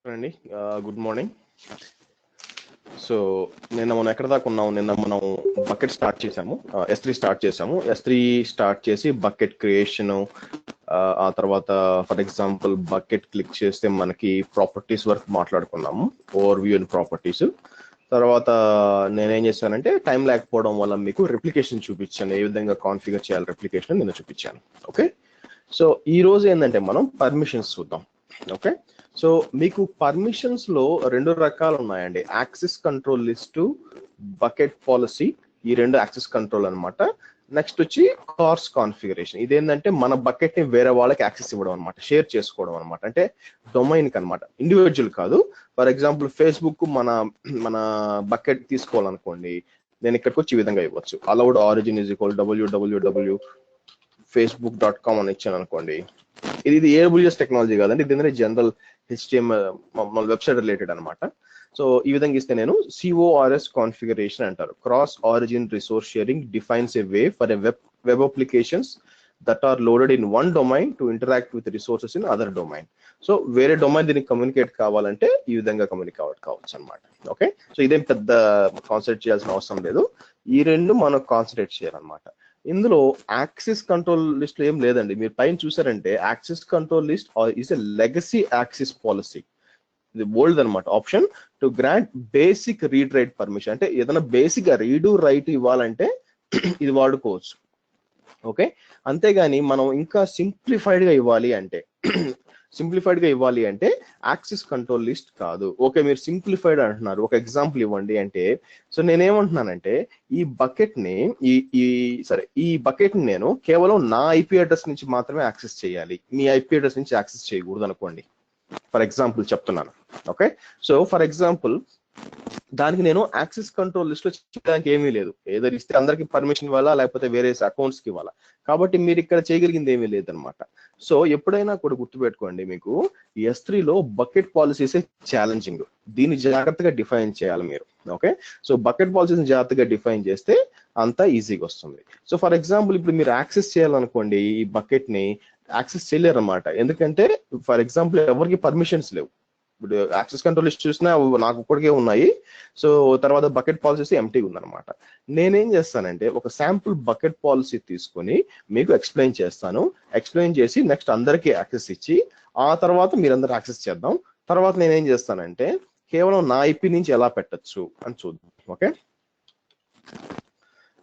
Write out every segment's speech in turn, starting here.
అండి good morning. So నిన్న మనం ఎక్కడ దాకా ఉన్నాం? నిన్న మనం బకెట్ స్టార్ట్ చేసాము, S3 స్టార్ట్ చేసాము. S3 స్టార్ట్ చేసి బకెట్ క్రియేషన్, ఆ తర్వాత ఫర్ ఎగ్జాంపుల్ బకెట్ క్లిక్ చేస్తే మనకి ప్రాపర్టీస్ వరకు మాట్లాడుకున్నాము, ఓవర్ వ్యూ అండ్ ప్రాపర్టీస్. తర్వాత నేనేం చేశానంటే టైం లేకపోవడం వల్ల మీకు రెప్లికేషన్ చూపించాను, ఏ విధంగా కాన్ఫిగర్ చేయాలి రెప్లికేషన్ నిన్న చూపించాను. ఓకే, సో ఈ రోజు ఏంటంటే మనం పర్మిషన్స్ చూద్దాం. ఓకే, సో మీకు పర్మిషన్స్ లో రెండు రకాలు ఉన్నాయండి, access control list, bucket policy. ఈ రెండు యాక్సెస్ కంట్రోల్ అన్నమాట. నెక్స్ట్ వచ్చి కార్స్ కాన్ఫిగరేషన్. ఇదేంటంటే మన బకెట్ ని వేరే వాళ్ళకి యాక్సెస్ ఇవ్వడం అనమాట, షేర్ చేసుకోవడం అనమాట. అంటే డొమైన్ కి అనమాట, ఇండివిజువల్ కాదు. ఫర్ ఎగ్జాంపుల్ ఫేస్బుక్ మన మన బకెట్ తీసుకోవాలనుకోండి, నేను ఇక్కడికి వచ్చి ఈ విధంగా ఇవ్వచ్చు. Allowed origin is equal www facebook.com అని ఇచ్చాను అనుకోండి. ఇది AWS టెక్నాలజీ కాదండి, ఇది జనరల్ HTML వెబ్సైట్ రిలేటెడ్ అనమాట. సో ఈ విధంగా ఇస్తే నేను CORS కాన్ఫిగరేషన్ అంటారు, cross origin resource sharing defines a way for a web applications that are loaded in one domain to interact with resources in other domain. So వేరే domain దీనికి communicate కావాలంటే ఈ విధంగా కమ్యూనికేట్ కావచ్చు అనమాట. ఓకే, సో ఇదేం పెద్ద కాన్సన్ట్రేట్ చేయాల్సిన అవసరం లేదు, ఈ రెండు మనం కాన్సన్ట్రేట్ చేయాలన్నమాట. ఇందులో యాక్సెస్ కంట్రోల్ లిస్ట్ ఏం లేదండి. మీరు పైన చూసారంటే access control list is a legacy access policy. ఇది బోల్డ్ అనమాట. Option to grant basic read write permission, అంటే ఏదైనా బేసిక్ గా రీడు రైట్ ఇవ్వాలంటే ఇది వాడుకోవచ్చు. ఓకే, అంతేగాని మనం ఇంకా సింప్లిఫైడ్ గా ఇవ్వాలి అంటే యాక్సెస్ కంట్రోల్ లిస్ట్ కాదు. ఓకే, మీరు సింప్లిఫైడ్ అంటున్నారు, ఒక ఎగ్జాంపుల్ ఇవ్వండి అంటే, సో నేనేమంటున్నానంటే ఈ బకెట్ ని ఈ బకెట్ ని నేను కేవలం నా IP అడ్రస్ నుంచి మాత్రమే యాక్సెస్ చేయాలి, మీ IP అడ్రస్ నుంచి యాక్సెస్ చేయకూడదు అనుకోండి. ఫర్ ఎగ్జాంపుల్ చెప్తున్నాను. ఓకే, సో ఫర్ ఎగ్జాంపుల్ దానికి నేను యాక్సెస్ కంట్రోల్ లిస్ట్ లో చేయడానికి ఏమీ లేదు, ఏదో ఇస్తే అందరికి పర్మిషన్ ఇవ్వాలా, లేకపోతే వేరే అకౌంట్స్ కి ఇవ్వాలా. కాబట్టి మీరు ఇక్కడ చేయగలిగింది ఏమీ లేదనమాట. సో ఎప్పుడైనా కూడా గుర్తుపెట్టుకోండి, మీకు S3 లో బకెట్ పాలసీస్ ఛాలెంజింగ్, దీన్ని జాగ్రత్తగా డిఫైన్ చేయాలి మీరు. ఓకే, సో బకెట్ పాలసీస్ జాగ్రత్తగా డిఫైన్ చేస్తే అంతా ఈజీగా వస్తుంది. సో ఫర్ ఎగ్జాంపుల్ ఇప్పుడు మీరు యాక్సెస్ చేయాలనుకోండి, ఈ బకెట్ ని యాక్సెస్ చేయలేరు అనమాట. ఎందుకంటే ఫర్ ఎగ్జాంపుల్ ఎవరికి పర్మిషన్స్ లేవు. ఇప్పుడు యాక్సెస్ కంట్రోల్ లిస్ట్ చూసినా నాకు ఇప్పటికే ఉన్నాయి. సో తర్వాత బకెట్ పాలసీ ఎంటీ ఉందన్నమాట. నేనేం చేస్తానంటే ఒక శాంపుల్ బకెట్ పాలసీ తీసుకొని మీకు ఎక్స్ప్లెయిన్ చేస్తాను. ఎక్స్ప్లెయిన్ చేసి నెక్స్ట్ అందరికీ యాక్సెస్ ఇచ్చి ఆ తర్వాత మీరందరూ యాక్సెస్ చేద్దాం. తర్వాత నేనేం చేస్తానంటే కేవలం నా IP నుంచి ఎలా పెట్టచ్చు అని చూద్దాం. ఓకే,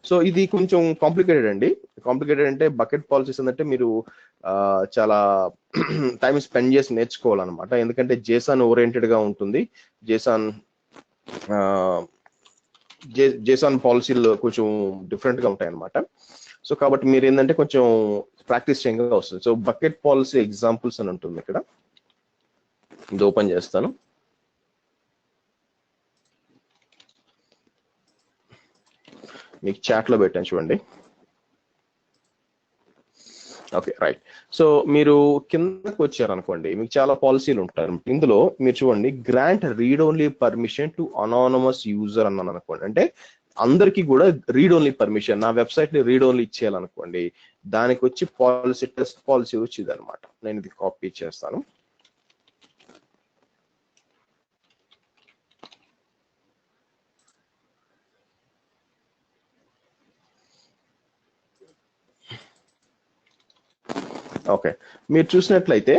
సో ఇది కొంచెం కాంప్లికేటెడ్ అండి. కాంప్లికేటెడ్ అంటే బకెట్ పాలసీస్ అంటే మీరు చాలా టైం స్పెండ్ చేసి నేర్చుకోవాలన్నమాట. ఎందుకంటే జేసాన్ ఓరియంటెడ్ గా ఉంటుంది. జేసాన్ పాలసీలు కొంచెం డిఫరెంట్ గా ఉంటాయి అనమాట. సో కాబట్టి మీరు ఏంటంటే కొంచెం ప్రాక్టీస్ చేయగా వస్తుంది. సో బకెట్ పాలసీ ఎగ్జాంపుల్స్ అని ఉంటుంది ఇక్కడ, ఇది ఓపెన్ చేస్తాను. మీకు చాట్ లో పెట్టాను చూడండి. Okay, right. సో మీరు కిందకు వచ్చారనుకోండి, మీకు చాలా పాలసీలు ఉంటారు. ఇందులో మీరు చూడండి, grant read only permission to anonymous user అన్నాను అనుకోండి, అంటే అందరికీ కూడా రీడ్ ఓన్లీ పర్మిషన్, నా వెబ్సైట్ ని రీడ్ ఓన్లీ ఇచ్చేయాలనుకోండి, దానికి వచ్చి పాలసీ టెస్ట్ పాలసీ వచ్చి ఇది అనమాట. నేను ఇది కాపీ చేస్తాను. ఓకే, మీరు చూసినట్లయితే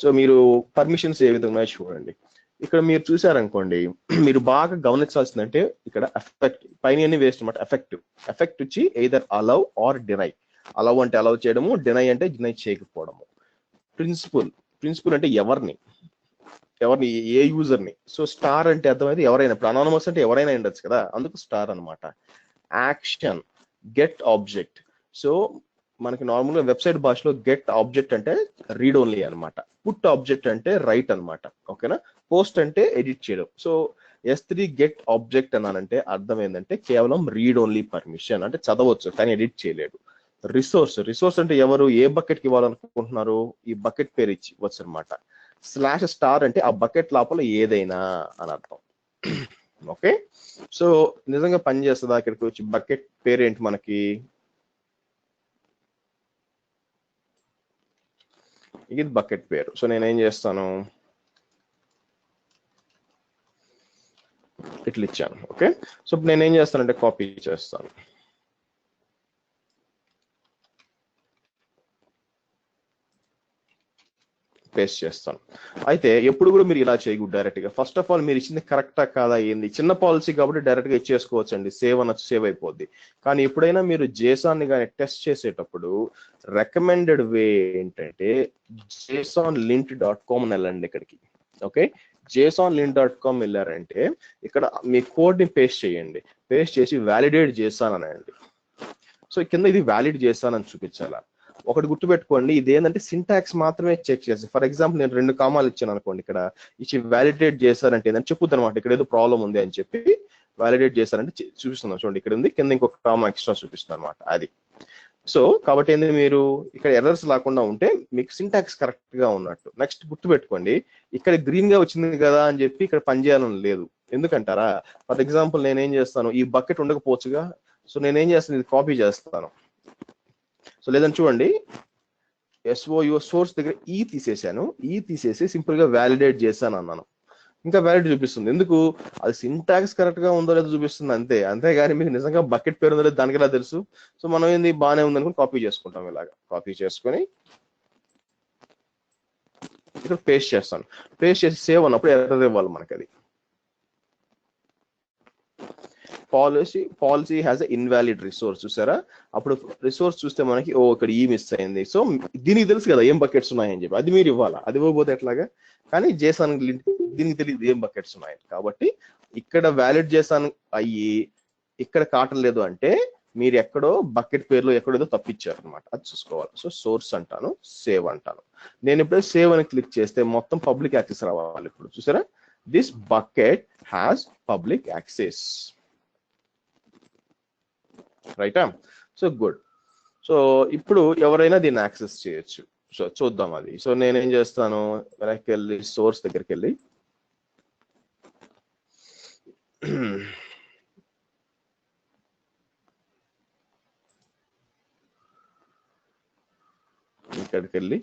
సో మీరు పర్మిషన్స్ ఏ విధంగా చూడండి. ఇక్కడ మీరు చూసారనుకోండి, మీరు బాగా గమనించాల్సిందంటే ఇక్కడ ఎఫెక్ట్ పైన వేస్ట్ అనమాట. ఎఫెక్ట్ వచ్చి either allow or deny. Allow అంటే అలౌ చేయడము, డినై అంటే డినై చేయకపోవడము. ప్రిన్సిపల్ అంటే ఎవరిని, ఏ యూజర్ ని. సో స్టార్ అంటే అర్థమైతే ఎవరైనా, ఇప్పుడు అనానమస్ అంటే ఎవరైనా ఉండొచ్చు కదా, అందుకు స్టార్ అనమాట. Action, get object. సో మనకి నార్మల్ గా వెబ్సైట్ భాషలో గెట్ ఆబ్జెక్ట్ అంటే రీడ్ ఓన్లీ అనమాట. పుట్ ఆబ్జెక్ట్ అంటే రైట్ అనమాట. ఓకేనా, పోస్ట్ అంటే ఎడిట్ చేయడం. సో S3 గెట్ ఆబ్జెక్ట్ అన్నానంటే అర్థం ఏంటంటే కేవలం రీడ్ ఓన్లీ పర్మిషన్, అంటే చదవచ్చు కానీ ఎడిట్ చేయలేడు. రిసోర్స్ అంటే ఎవరు, ఏ బకెట్ కి ఇవ్వాలనుకుంటున్నారు, ఈ బకెట్ పేరు ఇచ్చి ఇవ్వచ్చు అనమాట. /స్టార్ అంటే ఆ బకెట్ లోపల ఏదైనా అని అర్థం. ఓకే, సో నిజంగా పని చేస్తుందా? ఇక్కడికి వచ్చి బకెట్ పేరు ఏంటి మనకి, ఇది బకెట్ పేరు. సో నేనేం చేస్తాను, ఇట్లా ఇచ్చాను. ఓకే, సో ఇప్పుడు నేను ఏం చేస్తానంటే కాపీ చేస్తాను, పేస్ట్ చేస్తాను. అయితే ఎప్పుడు కూడా మీరు ఇలా చేయకూడదు డైరెక్ట్ గా. ఫస్ట్ ఆఫ్ ఆల్ మీరు ఇచ్చింది కరెక్టా కాదా ఏంది, చిన్న పాలసీ కాబట్టి డైరెక్ట్ గా ఇచ్చేసుకోవచ్చు అండి, సేవ్ అనొచ్చు, సేవ్ అయిపోద్ది. కానీ ఎప్పుడైనా మీరు జేసాన్ ని కానీ టెస్ట్ చేసేటప్పుడు రికమెండెడ్ వే ఏంటంటే JSONlint.com అని వెళ్ళండి ఇక్కడికి. ఓకే, JSONlint.com వెళ్ళారంటే ఇక్కడ మీ కోడ్ ని పేస్ట్ చేయండి, పేస్ట్ చేసి వ్యాలిడేట్ చేసాను అనండి. సో కింద ఇది వ్యాలిడ్ చేసాను అని చూపించాలా. ఒకటి గుర్తుపెట్టుకోండి, ఇది ఏంటంటే సింటాక్స్ మాత్రమే చెక్ చేసి, ఫర్ ఎగ్జాంపుల్ నేను 2 కామాలు ఇచ్చాను అనుకోండి, ఇక్కడ ఇచ్చి వ్యాలిడేట్ చేశారంటే ఏంటంటే చెప్పుద్ది అనమాట, ఇక్కడ ఏదో ప్రాబ్లం ఉంది అని చెప్పి వ్యాలిడేట్ చేశారంటే చూపిస్తున్నాం చూడండి, ఇక్కడ ఉంది, కింద ఇంకొక కామా ఎక్స్ట్రా చూపిస్తుంది అనమాట అది. సో కాబట్టి ఏంది, మీరు ఇక్కడ ఎర్రర్స్ లేకుండా ఉంటే మీకు సింటాక్స్ కరెక్ట్ గా ఉన్నట్టు. నెక్స్ట్ గుర్తుపెట్టుకోండి, ఇక్కడ గ్రీన్ గా వచ్చింది కదా అని చెప్పి ఇక్కడ పని చేయాలని లేదు. ఎందుకంటారా, ఫర్ ఎగ్జాంపుల్ నేనేం చేస్తాను, ఈ బకెట్ ఉండకపోవచ్చుగా, సో నేనేం చేస్తాను, ఇది కాపీ చేస్తాను. సో లేదని చూడండి, SOU సోర్స్ దగ్గర తీసేసాను, తీసేసి సింపుల్ గా వ్యాలిడేట్ చేశాను అన్నాను, ఇంకా వ్యాలిడ్ చూపిస్తుంది. ఎందుకు, అది సింటాక్స్ కరెక్ట్ గా ఉందో లేదో చూపిస్తుంది అంతే, అంతేగాని మీకు నిజంగా బకెట్ పేరు ఉందో లేదో దానికి ఎలా తెలుసు. సో మనం ఏంది బాగానే ఉంది అనుకుని కాపీ చేసుకుంటాం, ఇలాగా కాపీ చేసుకొని ఇక్కడ పేస్ట్ చేస్తాను. పేస్ట్ చేసి సేవ్ అన్నప్పుడు ఎర్రర్ ఇవ్వాలి మనకి అది. Policy has a invalid resource, చూసారా, అప్పుడు రిసోర్స్ చూస్తే మనకి ఇక్కడ మిస్ అయింది. సో దీనికి తెలుసు కదా ఏం బకెట్స్ ఉన్నాయని చెప్పి, అది మీరు ఇవ్వాలా, అది ఇవ్వకపోతే ఎట్లాగా. కానీ JSON దీనికి తెలియదు ఏం బకెట్స్ ఉన్నాయి కాబట్టి ఇక్కడ వ్యాలిడ్ JSON అయ్యి ఇక్కడ కాటలేదు అంటే మీరు ఎక్కడో బకెట్ పేర్లో ఎక్కడో తప్పించారు అనమాట, అది చూసుకోవాలి. సో సోర్స్ అంటాను, సేవ్ అంటాను. నేను ఇప్పుడు సేవ్ అని క్లిక్ చేస్తే మొత్తం పబ్లిక్ యాక్సెస్ రావాలి. ఇప్పుడు చూసారా, this bucket has public access, రైటా. So good. సో ఇప్పుడు ఎవరైనా దీన్ని యాక్సెస్ చేయొచ్చు. సో చూద్దాం అది. సో నేనేం చేస్తాను, వెనక్కి వెళ్ళి సోర్స్ దగ్గరికి వెళ్ళి ఇక్కడికి వెళ్ళి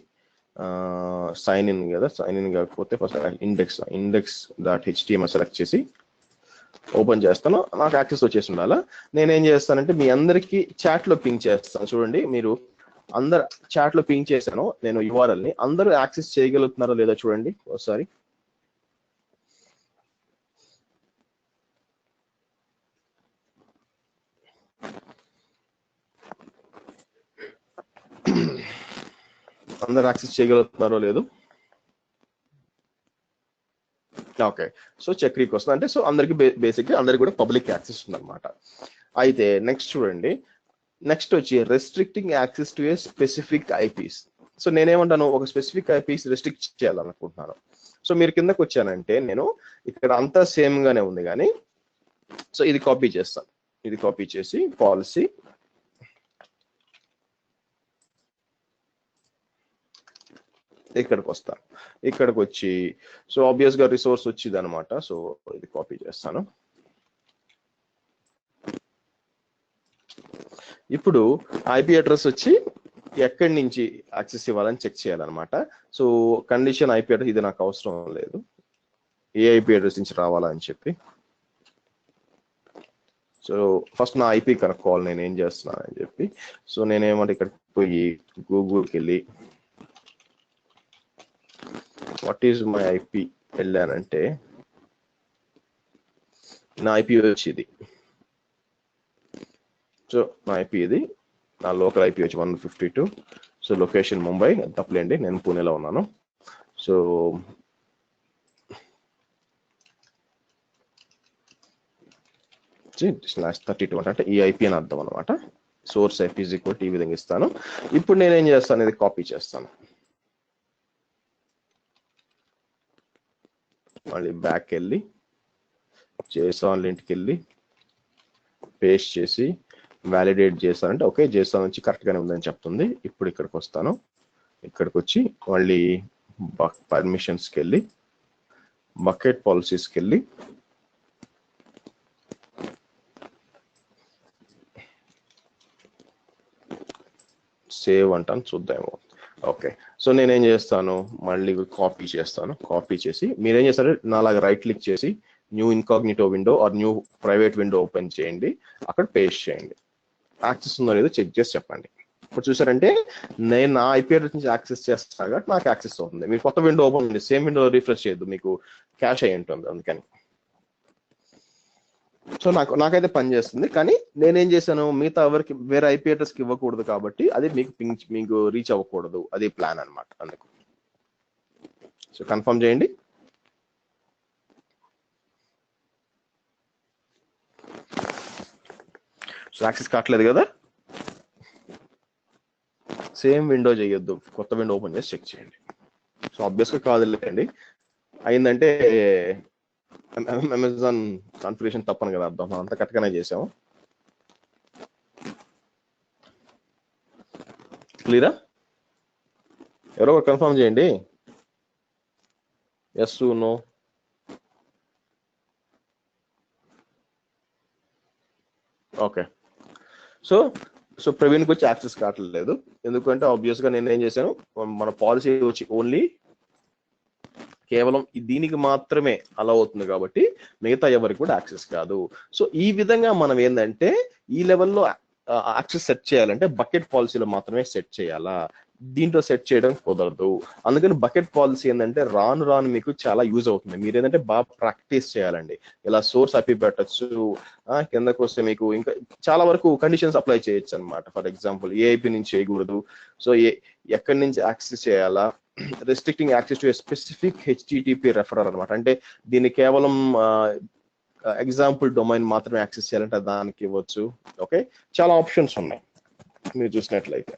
సైన్ ఇన్ కదా, సైన్ ఇన్ కాకపోతే ఫస్ట్ index.html సెలెక్ట్ చేసి ఓపెన్ చేస్తాను, నాకు యాక్సెస్ వచ్చేసి ఉండాలా. నేనేం చేస్తానంటే మీ అందరికి చాట్ లో పింక్ చేస్తాను. చూడండి, మీరు అందరు చాట్ లో పింక్ చేశాను నేను URL ని, అందరూ యాక్సెస్ చేయగలుగుతున్నారో లేదో చూడండి ఒకసారి. అందరు యాక్సెస్ చేయగలుగుతున్నారో లేదు. ఓకే, సో చెక్ రీక్ వస్తుంది అంటే, సో అందరికి బేసిక్గా అందరికి కూడా పబ్లిక్ యాక్సెస్ ఉందన్నమాట. అయితే నెక్స్ట్ చూడండి, నెక్స్ట్ వచ్చి restricting access to a specific IPs. So నేనేమంటాను, ఒక స్పెసిఫిక్ ఐపీస్ రెస్ట్రిక్ట్ చేయాలనుకుంటున్నాను. సో మీరు కిందకు వచ్చానంటే నేను ఇక్కడ అంతా సేమ్ గానే ఉంది కానీ, సో ఇది కాపీ చేస్తాను, ఇది కాపీ చేసి పాలసీ ఇక్కడికి వస్తాను, ఇక్కడికి వచ్చి సో ఆబ్వియస్ గా రిసోర్స్ వచ్చింది అనమాట. సో ఇది కాపీ చేస్తాను. ఇప్పుడు IP అడ్రస్ వచ్చి ఎక్కడి నుంచి యాక్సెస్ ఇవ్వాలని చెక్ చేయాలన్నమాట. సో కండిషన్ IP అడ్రస్ ఇది నాకు అవసరం లేదు, ఏ IP అడ్రస్ నుంచి రావాలని చెప్పి. సో ఫస్ట్ నా IP కనుక్కోవాలి నేను ఏం చేస్తున్నాను అని చెప్పి. సో నేనేమంటే ఇక్కడికి పోయి గూగుల్కి వెళ్ళి వాట్ ఈజ్ మై IP వెళ్ళానంటే నా IP వచ్చి ఇది. సో నా IP ఇది, నా లోకల్ IP వచ్చి 152. సో లొకేషన్ ముంబై, తప్పలేండి నేను పూణేలో ఉన్నాను. సో /32 అంటే ఈ IP అని అర్థం అనమాట. సోర్స్ IP = ఈ విధంగా ఇస్తాను. ఇప్పుడు నేనేం చేస్తాను, ఇది కాపీ చేస్తాను, మళ్ళీ బ్యాక్ వెళ్ళి JSONlint వెళ్ళి పేస్ట్ చేసి వ్యాలిడేట్ చేస్తానంటే ఓకే JSON నుంచి కరెక్ట్ గానే ఉందని చెప్తుంది. ఇప్పుడు ఇక్కడికి వస్తాను, ఇక్కడికి వచ్చి మళ్ళీ పర్మిషన్స్కి వెళ్ళి బకెట్ పాలసీస్కి వెళ్ళి సేవ్ అంటాను, చూద్దాము. ఓకే, సో నేనేం చేస్తాను, మళ్ళీ కాపీ చేస్తాను, కాపీ చేసి మీరేం చేస్తారు నాలాగా రైట్ క్లిక్ చేసి new incognito window are new private window open చేయండి, అక్కడ పేస్ట్ చేయండి. యాక్సెస్ ఉందో లేదో చెక్ చేసి చెప్పండి. ఇప్పుడు చూసారంటే నేను నా ఐపీ అడ్రస్ నుంచి యాక్సెస్ చేస్తాను కాబట్టి నాకు యాక్సెస్ అవుతుంది. మీరు కొత్త విండో ఓపెన్ ఉంది, సేమ్ విండో రిఫ్రెష్ చేయొద్దు, మీకు క్యాష్ అయ్యి ఉంటుంది అందుకని. సో నాకైతే పని చేస్తుంది, కానీ నేనేం చేశాను, మిగతా ఎవరికి వేరే ఐపీ అడ్రస్కి ఇవ్వకూడదు కాబట్టి అది మీకు రీచ్ అవ్వకూడదు, అది ప్లాన్ అనమాట. అందుకు సో కన్ఫర్మ్ చేయండి. సో యాక్సెస్ కావట్లేదు కదా, సేమ్ విండో చేయొద్దు, కొత్త విండో ఓపెన్ చేసి చెక్ చేయండి. సో ఆబ్వియస్గా కాదులేండి, అయిందంటే అమెజాన్ కాన్ఫిగరేషన్ తప్పను కదా అర్థం, మనం అంతా కరెక్ట్గానే చేసాము. క్లియరా? ఎవరో కన్ఫర్మ్ చేయండి, ఎస్ నో. ఓకే, సో ప్రవీణ్కి వచ్చి యాక్సెస్ కావట్లేదు, ఎందుకంటే ఆబ్వియస్గా నేను ఏం చేశాను, మన పాలసీ వచ్చి ఓన్లీ కేవలం దీనికి మాత్రమే అలా అవుతుంది కాబట్టి మిగతా ఎవరికి కూడా యాక్సెస్ కాదు. సో ఈ విధంగా మనం ఏంటంటే ఈ లెవెల్లో యాక్సెస్ సెట్ చేయాలంటే బకెట్ పాలసీలో మాత్రమే సెట్ చేయాలా, దీంట్లో సెట్ చేయడం కుదరదు. అందుకని బకెట్ పాలసీ ఏంటంటే రాను మీకు చాలా యూజ్ అవుతుంది. మీరు ఏంటంటే బాగా ప్రాక్టీస్ చేయాలండి. ఇలా సోర్స్ ఐపీ పెట్టచ్చు, కిందకు వస్తే మీకు ఇంకా చాలా వరకు కండిషన్స్ అప్లై చేయొచ్చు అనమాట. ఫర్ ఎగ్జాంపుల్ ఏ ఐపీ నుంచి చేయకూడదు, సో ఎక్కడి నుంచి యాక్సెస్ చేయాలా, restricting access to a specific HTTP referer అనమాట. అంటే దీన్ని కేవలం ఎగ్జాంపుల్ డొమైన్ మాత్రమే యాక్సెస్ చేయాలంటే దానికి ఇవ్వచ్చు. ఓకే, చాలా ఆప్షన్స్ ఉన్నాయి మీరు చూసినట్లయితే.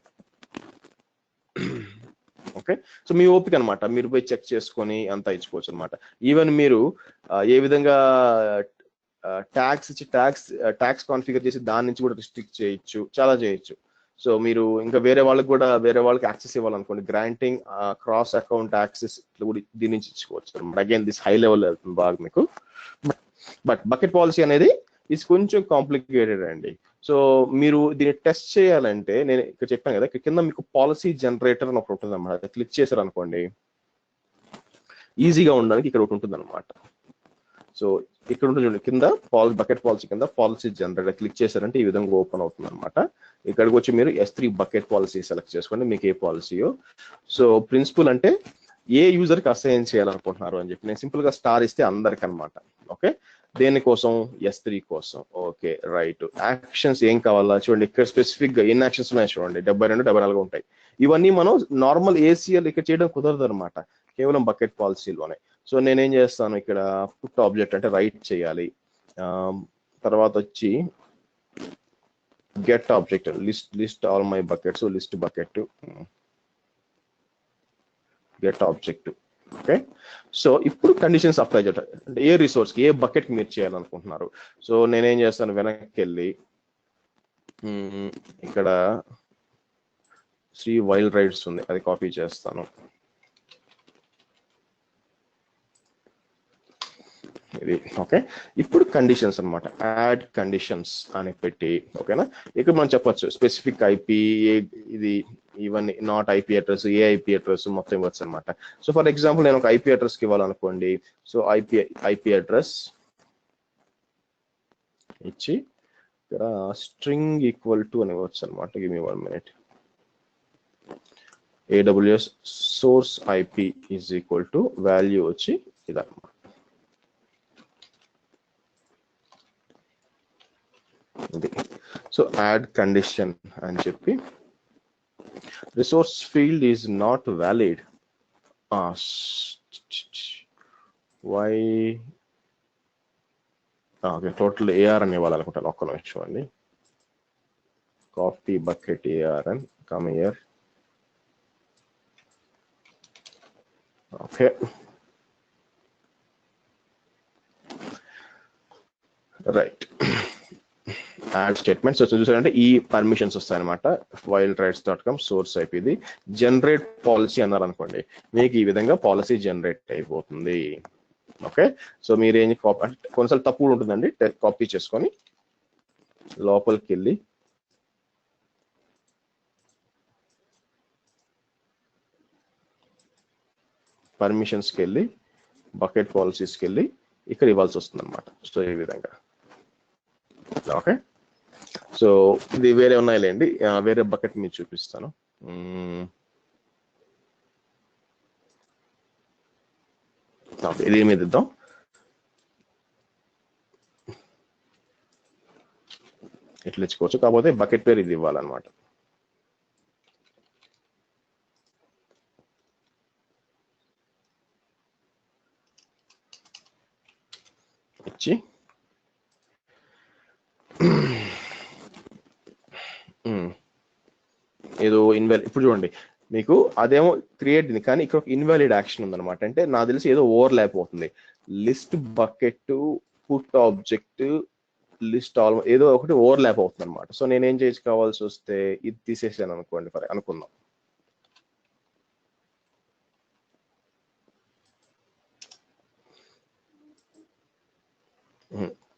ఓకే, సో మీ ఓపిక అనమాట, మీరు పోయి చెక్ చేసుకొని అంతా ఇచ్చుకోవచ్చు అనమాట. ఈవెన్ మీరు ఏ విధంగా ట్యాక్స్ ఇచ్చి ట్యాక్స్ కాన్ఫిగర్ చేసి దాని నుంచి కూడా రిస్ట్రిక్ట్ చేయొచ్చు, చాలా చేయొచ్చు. సో మీరు ఇంకా వేరే వాళ్ళకి యాక్సెస్ ఇవ్వాలనుకోండి, గ్రాంటింగ్ క్రాస్ అకౌంట్ యాక్సెస్ కూడా దీని నుంచి ఇచ్చుకోవచ్చు అనమాట. అగైన్ దిస్ హై లెవెల్ వెళ్తుంది బాగా మీకు. బట్ బకెట్ పాలసీ అనేది ఇది కొంచెం కాంప్లికేటెడ్ అండి. సో మీరు దీన్ని టెస్ట్ చేయాలంటే నేను ఇక్కడ చెప్పాను కదా, ఇక్కడ కింద మీకు పాలసీ జనరేటర్ అని ఒకటి ఉంటుంది అనమాట. క్లిక్ చేశారు అనుకోండి, ఈజీగా ఉండడానికి ఇక్కడ ఒకటి ఉంటుంది అనమాట. సో ఇక్కడ ఉంటుంది కింద బకెట్ పాలసీ కింద పాలసీ జనరేటర్ క్లిక్ చేశారంటే ఈ విధంగా ఓపెన్ అవుతుంది అనమాట. ఇక్కడికి వచ్చి మీరు S3 బకెట్ పాలసీ సెలెక్ట్ చేసుకోండి, మీకు ఏ పాలసీయో. సో ప్రిన్సిపల్ అంటే ఏ యూజర్కి అసైన్ చేయాలనుకుంటున్నారు అని చెప్పి నేను సింపుల్ గా స్టార్ ఇస్తే అందరికి అనమాట. ఓకే, దేనికోసం? S3 కోసం. ఓకే రైట్, యాక్షన్స్ ఏం కావాలా చూడండి, ఇక్కడ స్పెసిఫిక్ గా ఎన్ని యాక్షన్స్ ఉన్నాయి చూడండి, 72 74 ఉంటాయి. ఇవన్నీ మనం నార్మల్ ACL ఇక్కడ చేయడం కుదరదు అనమాట, కేవలం బకెట్ పాలసీలోనే. సో నేనేం చేస్తాను, ఇక్కడ పుట్ ఆబ్జెక్ట్ అంటే రైట్ చేయాలి, తర్వాత వచ్చి get object list all my buckets, list bucket get object. Okay, so ఇప్పుడు కండిషన్స్ అప్లై చేయాలి, అంటే ఏ రిసోర్స్ ఏ బకెట్ మీరు చేయాలనుకుంటున్నారు. సో నేనేం చేస్తాను, వెనక్కి వెళ్ళి ఇక్కడ శ్రీ వైల్డ్ రైడ్స్ ఉంది, అది కాపీ చేస్తాను. ఇది ఓకే, ఇప్పుడు కండిషన్స్ అనమాట, యాడ్ కండిషన్స్ అని పెట్టి, ఓకేనా, ఇక్కడ మనం చెప్పొచ్చు స్పెసిఫిక్ ఐపీ, ఇది ఇవన్నీ not IP address, A IP address మొత్తం ఇవ్వచ్చు అనమాట. సో ఫర్ ఎగ్జాంపుల్ నేను ఒక ఐపీ అడ్రస్కి ఇవ్వాలనుకోండి, సో ఐపీ అడ్రస్ ఇచ్చి ఇక్కడ స్ట్రింగ్ ఈక్వల్ టు అని ఇవ్వచ్చు అనమాట. Give me 1 minute. AWS source IP is equal to value వచ్చి ఇదన్నమాట. సో యాడ్ కండిషన్ అని చెప్పి resource field is not valid. Why? Okay, total AR అని ఇవ్వాలనుకుంటాను, ఒక్క నిమిషం అండి. కాపీ బకెట్ AR అని come here. Okay right, add statements చూసారంటే ఈ పర్మిషన్స్ వస్తాయన్నమాట. wildrights.com సోర్స్ ఐపీది జనరేట్ పాలసీ అన్నారు అనుకోండి, మీకు ఈ విధంగా పాలసీ జనరేట్ అయిపోతుంది. ఓకే, సో మీరు ఏం కొన్నిసార్లు తప్పు ఉంటుందండి, కాపీ చేసుకొని లోపలికి వెళ్ళి పర్మిషన్స్కి వెళ్ళి బకెట్ పాలసీస్కి వెళ్ళి ఇక్కడ ఇవ్వాల్సి వస్తుంది అనమాట. సో ఈ విధంగా. ఓకే, సో ఇది వేరే ఉన్నాయిలేండి, వేరే బకెట్ మీకు చూపిస్తాను. ఓకే, ఇది మీద ఇద్దాం. ఇట్లా ఇచ్చుకోవచ్చు, కాకపోతే బకెట్ పేరు ఇది ఇవ్వాలన్నమాట. ఇచ్చి ఏదో ఇన్వాలిడ్, ఇప్పుడు చూడండి మీకు అదేమో క్రియేట్ ఉంది, కానీ ఇక్కడ ఒక ఇన్వాలిడ్ యాక్షన్ ఉందన్నమాట. అంటే నాకు తెలిసి ఏదో ఓవర్ ల్యాప్ అవుతుంది. List bucket put object list all ఏదో ఒకటి ఓవర్ ల్యాప్ అవుతుంది అనమాట. సో నేనేం చేసుకోవాల్సి వస్తే ఇది తీసేసాను అనుకోండి, అనుకుందాం.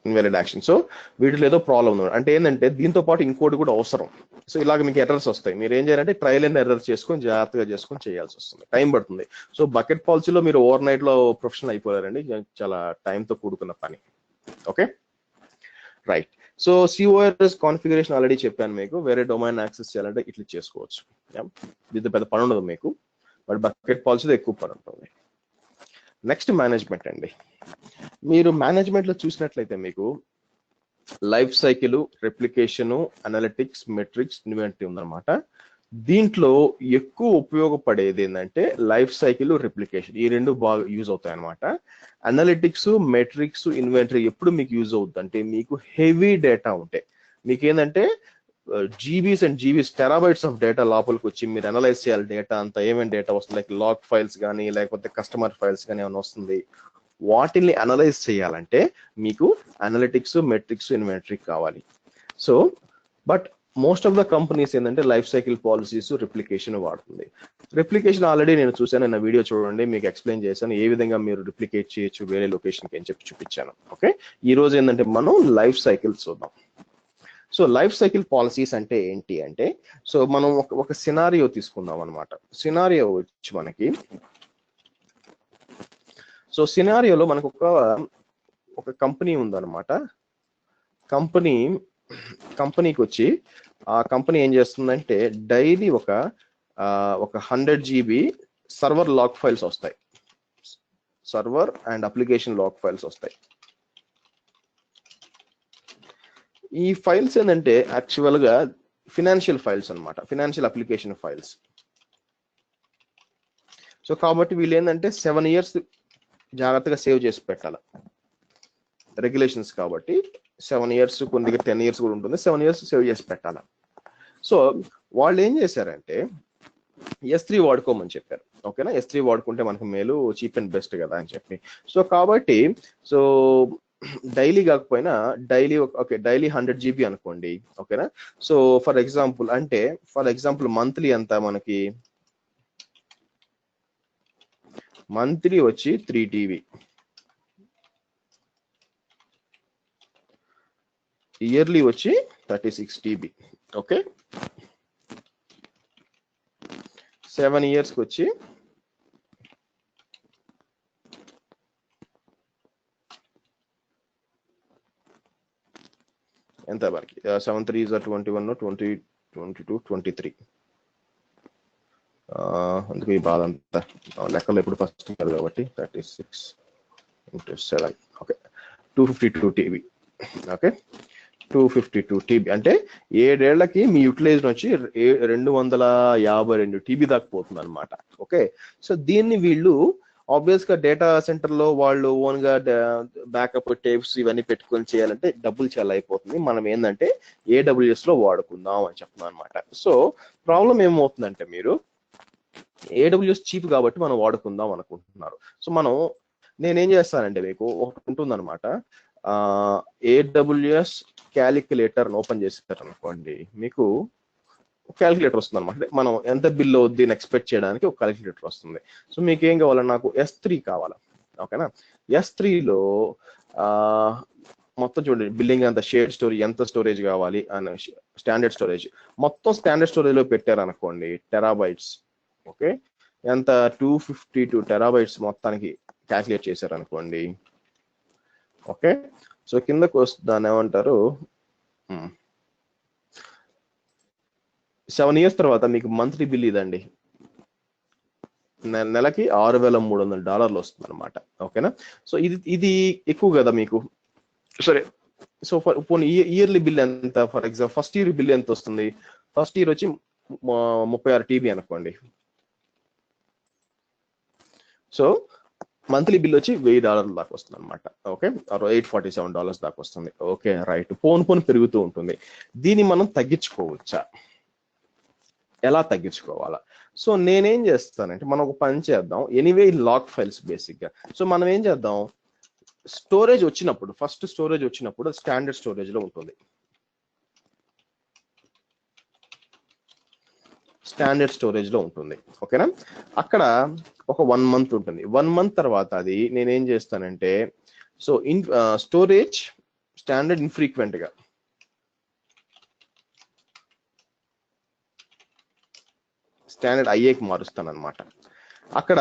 Invalid action. సో వీటిలో ఏదో ప్రాబ్లం ఉంది. అంటే ఏంటంటే దీంతో పాటు ఇంకోటి కూడా అవసరం. సో ఇలాగ మీకు ఎర్రర్స్ వస్తాయి. మీరు ఏం చేయాలంటే ట్రయల్ అండ్ ఎర్రర్ చేసుకొని జాగ్రత్తగా చేసుకొని చేయాల్సి వస్తుంది, టైం పడుతుంది. సో బకెట్ పాలసీలో మీరు ఓవర్ నైట్ లో ప్రొఫెషనల్ అయిపోయారండి, చాలా టైంతో కూడుకున్న పని. Okay right. So CORS configuration already చెప్పాను మీకు. వేరే డొమైన్ యాక్సెస్ చేయాలంటే ఇట్లా చేసుకోవచ్చు. దీంతో పెద్ద పని ఉండదు మీకు, బట్ బకెట్ పాలసీలో ఎక్కువ పని ఉంటుంది. నెక్స్ట్ మేనేజ్మెంట్ అండి. మీరు మేనేజ్మెంట్ లో చూసినట్లయితే మీకు life cycle, replication, analytics, metrics, inventory ఉందన్నమాట. దీంట్లో ఎక్కువ ఉపయోగపడేది ఏంటంటే లైఫ్ సైకిల్, రెప్లికేషన్, ఈ రెండు బాగా యూజ్ అవుతాయి అనమాట. అనలిటిక్స్, మెట్రిక్స్, ఇన్వెంటరీ ఎప్పుడు మీకు యూజ్ అవుతుంది అంటే మీకు హెవీ డేటా ఉంటే, మీకు ఏంటంటే GBs and GBs terabytes of data లోపలికి వచ్చి మీరు అనలైజ్ చేయాలి. డేటా అంతా ఏమేమి డేటా వస్తుంది, లైక్ లాగ్ ఫైల్స్ కానీ లేకపోతే కస్టమర్ ఫైల్స్ కానీ ఏమైనా వస్తుంది, వాటిని అనలైజ్ చేయాలంటే మీకు అనలిటిక్స్, మెట్రిక్స్, ఇన్వెంటరీ కావాలి. So but most of the companies ఏంటంటే లైఫ్ సైకిల్ పాలసీస్, రిప్లికేషన్ వాడుతుంది. రిప్లికేషన్ ఆల్రెడీ నేను చూసాను, నా వీడియో చూడండి, మీకు ఎక్స్ప్లెయిన్ చేశాను ఏ విధంగా మీరు రిప్లికేట్ చేయొచ్చు వేరే లొకేషన్కి అని చెప్పి చూపించాను. ఓకే, ఈ రోజు ఏంటంటే మనం లైఫ్ సైకిల్ చూద్దాం. సో లైఫ్ సైకిల్ పాలసీస్ అంటే ఏంటి అంటే, సో మనం ఒక సినారియో తీసుకుందాం అనమాట. సినారియో వచ్చి మనకి, సో సినారియోలో మనకు ఒక కంపెనీ ఉందన్నమాట. కంపెనీకి వచ్చి ఆ కంపెనీ ఏం చేస్తుందంటే డైలీ ఒక 100 GB సర్వర్ లాగ్ ఫైల్స్ వస్తాయి, server and application log files వస్తాయి. ఈ ఫైల్స్ ఏంటంటే యాక్చువల్ గా ఫినాన్షియల్ ఫైల్స్ అనమాట, ఫినాన్షియల్ అప్లికేషన్ ఫైల్స్. సో కాబట్టి వీళ్ళు ఏంటంటే 7 years జాగ్రత్తగా సేవ్ చేసి పెట్టాలి, రెగ్యులేషన్స్ కాబట్టి 7 years, కొన్ని 10 years కూడా ఉంటుంది, 7 years సేవ్ చేసి పెట్టాలి. సో వాళ్ళు ఏం చేశారంటే S3 వాడుకోమని చెప్పారు. ఓకేనా, S3 వాడుకుంటే మనకు మేలు, చీప్ అండ్ బెస్ట్ కదా అని చెప్పి. సో కాబట్టి సో డైలీ కాకపోయినా డైలీ 100 GB అనుకోండి. ఓకేనా, సో ఫర్ ఎగ్జాంపుల్ మంత్లీ అంతా మనకి మంత్లీ వచ్చి 3 TB, ఇయర్లీ వచ్చి 36 TB. ఓకే, 7 years వచ్చి ఎంత మనకి 7 3 21, 20, 22, 23. అందుకు ఈ బాధ అంతా లెక్కలు ఎప్పుడు ఫస్ట్ కాదు కాబట్టి 36 into 7. Okay, 252 TB. Okay, 252 TB అంటే 7 ఏళ్లకి మీ యూటిలైజేషన్ వచ్చి 252 TB దాకా పోతుంది అనమాట. ఓకే, సో దీన్ని వీళ్ళు ఆబ్వియస్ గా డేటా సెంటర్ లో వాళ్ళు ఓన్ గా బ్యాకప్ టేప్స్ ఇవన్నీ పెట్టుకొని చేయాలంటే డబ్బులు చాలా అయిపోతుంది. మనం ఏంటంటే AWS లో వాడుకుందాం అని చెప్తున్నాం అనమాట. సో ప్రాబ్లం ఏమవుతుందంటే మీరు AWS చీప్ కాబట్టి మనం వాడుకుందాం అనుకుంటున్నారు. సో నేనేం చేస్తానంటే మీకు ఒకటి ఉంటుంది అనమాట, AWS క్యాలిక్యులేటర్ ఓపెన్ చేస్తారు అనుకోండి, మీకు క్యాలిక్యులేటర్ వస్తుంది అనమాట. మనం ఎంత బిల్ అవుద్ది ఎక్స్పెక్ట్ చేయడానికి ఒక క్యాలిక్యులేటర్ వస్తుంది. సో మీకు ఏం కావాలి, నాకు S3 కావాలి. ఓకేనా, S3లో మొత్తం చూడండి బిల్లింగ్ అంత, షేర్ స్టోరేజ్ ఎంత స్టోరేజ్ కావాలి అని, స్టాండర్డ్ స్టోరేజ్ మొత్తం స్టాండర్డ్ స్టోరేజ్ లో పెట్టారనుకోండి, టెరాబైట్స్. ఓకే, ఎంత 252 టెరాబైట్స్ మొత్తానికి క్యాలిక్యులేట్ చేశారనుకోండి, ఓకే, సో కిందకు దాన్ని ఏమంటారు, 7 years తర్వాత మీకు మంత్లీ బిల్ ఇదండి, నెలకి $6,300 వస్తుంది అనమాట. ఓకేనా, సో ఇది ఎక్కువ కదా మీకు. సరే, సో పోనీ ఇయర్లీ బిల్ ఎంత, for example first year bill ఎంత వస్తుంది, ఫస్ట్ ఇయర్ వచ్చి 36 TB అనుకోండి. సో మంత్లీ బిల్ వచ్చి $1,000 దాకా వస్తుంది అనమాట. ఓకే, $847 దాకా వస్తుంది. ఓకే రైట్, పోను పెరుగుతూ ఉంటుంది. దీన్ని మనం తగ్గించుకోవచ్చా, ఎలా తగ్గించుకోవాలా? సో నేనేం చేస్తానంటే, మనం ఒక పని చేద్దాం. ఎనీవే లాక్ ఫైల్స్ బేసిక్ గా, సో మనం ఏం చేద్దాం, స్టోరేజ్ వచ్చినప్పుడు, ఫస్ట్ స్టోరేజ్ వచ్చినప్పుడు స్టాండర్డ్ స్టోరేజ్ లో ఉంటుంది. స్టాండర్డ్ స్టోరేజ్ లో ఉంటుంది. ఓకేనా, అక్కడ ఒక 1 month ఉంటుంది. 1 month తర్వాత అది నేనేం చేస్తానంటే, సో స్టోరేజ్ స్టాండర్డ్ ఇన్ఫ్రీక్వెంట్ గా స్టాండర్డ్ ఐఏకి మారుస్తాను అనమాట. అక్కడ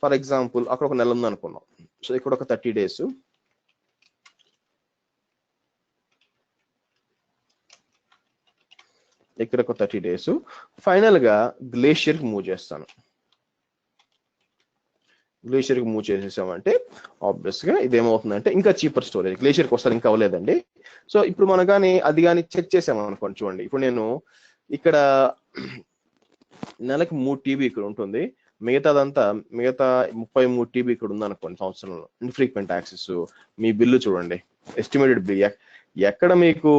ఫర్ ఎగ్జాంపుల్ అక్కడ ఒక నెల ఉంది అనుకున్నాం. సో ఇక్కడ ఒక 30 days, ఇక్కడ ఒక 30 days, ఫైనల్ గా గ్లేషియర్ కి మూవ్ చేస్తాను. గ్లేషియర్ కి మూవ్ చేసేసామంటే ఆబ్వియస్ గా ఇదేమవుతుందంటే ఇంకా చీపర్ స్టోరేజ్. గ్లేషియర్ కి వస్తారు, ఇంకా అవ్వలేదండి. సో ఇప్పుడు మనం కానీ అది కానీ చెక్ చేసాము అనుకోండి, చూడండి ఇప్పుడు నేను ఇక్కడ నెలకి 3 TB ఇక్కడ ఉంటుంది, మిగతా 33 TB ఇక్కడ ఉంది అనుకోండి సంవత్సరంలో ఇన్ఫ్రీక్వెంట్ యాక్సెస్. మీ బిల్లు చూడండి, ఎస్టిమేటెడ్ బిల్ ఎక్కడ మీకు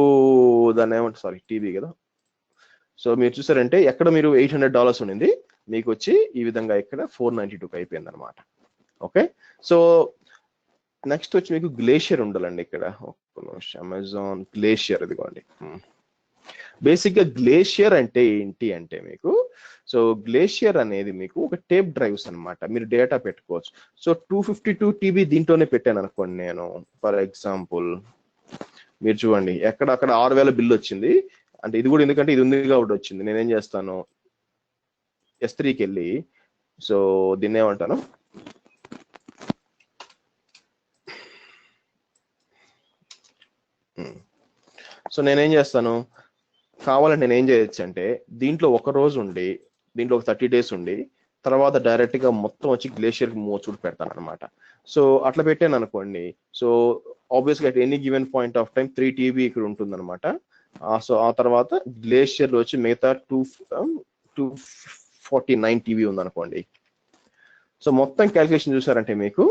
దాన్ని ఏమంటారు, సారీ టీబీ కదా. సో మీరు చూసారంటే ఎక్కడ మీరు $800 ఉండింది, మీకు వచ్చి ఈ విధంగా ఇక్కడ 492కి అయిపోయింది అనమాట. ఓకే, సో నెక్స్ట్ వచ్చి మీకు గ్లేషియర్ ఉండాలండి ఇక్కడ. అమెజాన్ గ్లేషియర్, ఇదిగోండి. బేసిక్ గా గ్లేషియర్ అంటే ఏంటి అంటే మీకు, సో గ్లేషియర్ అనేది మీకు ఒక టేప్ డ్రైవ్స్ అనమాట, మీరు డేటా పెట్టుకోవచ్చు. సో 252 TB దీంట్లోనే పెట్టాను అనుకోండి నేను. ఫర్ ఎగ్జాంపుల్ మీరు చూడండి, అక్కడ 6,000 బిల్ వచ్చింది అంటే, ఇది కూడా ఎందుకంటే ఇది ఉంది కాబట్టి వచ్చింది. నేనేం చేస్తాను, S3కి వెళ్ళి, సో దీన్ని ఏమంటాను, సో నేనేం చేస్తాను, కావాలంటే నేను ఏం చేయొచ్చు అంటే, దీంట్లో ఒక రోజు ఉండి, దీంట్లో ఒక 30 days ఉండి, తర్వాత డైరెక్ట్ గా మొత్తం వచ్చి గ్లేషియర్ కి మూవ్ చూడు పెడతాను అనమాట. సో అట్లా పెట్టాను అనుకోండి, సో ఆబ్వియస్ గా any given point of time 3 TB ఇక్కడ ఉంటుంది అనమాట. సో ఆ తర్వాత గ్లేషియర్ లో వచ్చి మిగతా 249 TB ఉంది అనుకోండి. సో మొత్తం క్యాల్కులేషన్ చూసారంటే మీకు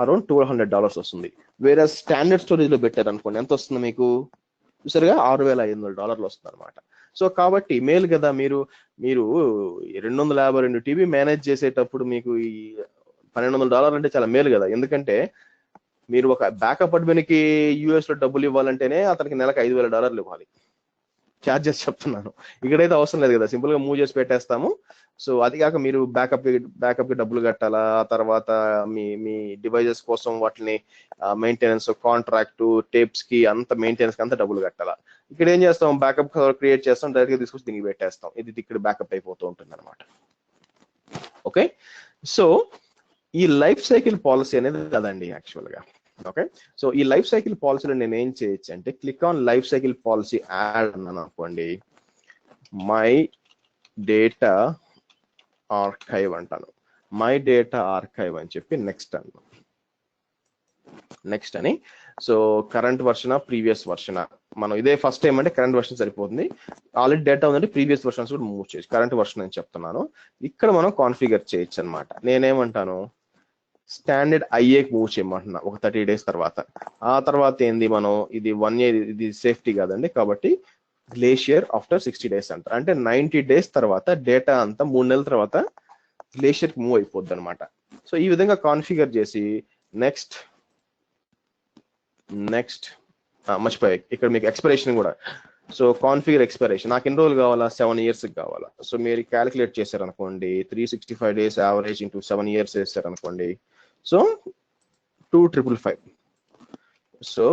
అరౌండ్ $1,200 వస్తుంది. వేరే స్టాండర్డ్ స్టోరేజ్ లో పెట్టారు అనుకోండి, ఎంత వస్తుంది మీకు చూసారుగా, $6,500 వస్తుంది అనమాట. సో కాబట్టి మేలు కదా, మీరు 252 TB మేనేజ్ చేసేటప్పుడు మీకు ఈ $1,200 అంటే చాలా మేలు కదా. ఎందుకంటే మీరు ఒక బ్యాకప్ అడ్మిన్ కి US లో డబ్బులు ఇవ్వాలంటేనే అతనికి నెలకు $5,000 ఇవ్వాలి, ఛార్జెస్ చెప్తున్నాను. ఇక్కడైతే అవసరం లేదు కదా, సింపుల్ గా మూవ్ చేసి పెట్టేస్తాము. సో అది కాక మీరు బ్యాకప్ కి డబ్బులు కట్టాలా, ఆ తర్వాత మీ డివైజెస్ కోసం వాటిని మెయింటెనెన్స్, కాంట్రాక్ట్, టేప్స్ కి అంత మెయింటెనెన్స్ కి అంత డబ్బులు కట్టాలా. ఇక్కడ ఏం చేస్తాం, బ్యాకప్ క్రియేట్ చేస్తాం, డైరెక్ట్ గా తీసుకొచ్చి దీనికి పెట్టేస్తాం, ఇది ఇక్కడ బ్యాకప్ అయిపోతూ ఉంటుంది అనమాట. ఓకే, సో ఈ లైఫ్ సైకిల్ పాలసీ అనేది కదండి యాక్చువల్ గా. ఓకే, సో ఈ లైఫ్ సైకిల్ పాలసీలో నేను ఏం చేయొచ్చు అంటే, click on life cycle policy add అన్నాను అనుకోండి, మై డేటా ఆర్కైవ్ అంటాను, మై డేటా ఆర్కైవ్ అని చెప్పి నెక్స్ట్ అని. So current version, previous version, మనం ఇదే ఫస్ట్ టైం అంటే కరెంట్ వర్షన్ సరిపోతుంది. ఆల్రెడీ డేటా ఉందంటే ప్రీవియస్ వర్షన్స్ కూడా మూవ్ చేయొచ్చు. కరెంట్ వర్షన్ అని చెప్తున్నాను, ఇక్కడ మనం కాన్ఫిగర్ చేయొచ్చు అనమాట. నేనేమంటాను, స్టాండర్డ్ ఐఏకి మూవ్ చేయమంటున్నా ఒక 30 days తర్వాత. ఆ తర్వాత ఏంది, మనం ఇది 1 year, ఇది సేఫ్టీ కాదండి, కాబట్టి గ్లేషియర్ ఆఫ్టర్ 60 days అంటారు. అంటే 90 days తర్వాత డేటా అంతా 3 నెలల తర్వాత గ్లేషియర్ కి మూవ్ అయిపోద్ది అనమాట. సో ఈ విధంగా కాన్ఫిగర్ చేసి నెక్స్ట్ మర్చిపోయాయి, ఇక్కడ మీకు ఎక్స్పైరేషన్ కూడా. సో కాన్ఫిగర్ ఎక్స్పైరేషన్, నాకు ఎన్ని రోజులు కావాలా, 7 years కావాలా. సో మీరు క్యాలిక్యులేట్ చేశారు అనుకోండి, 365 days యావరేజ్ ఇంటూ 7 years వేస్తారు అనుకోండి, సో 2,555. సో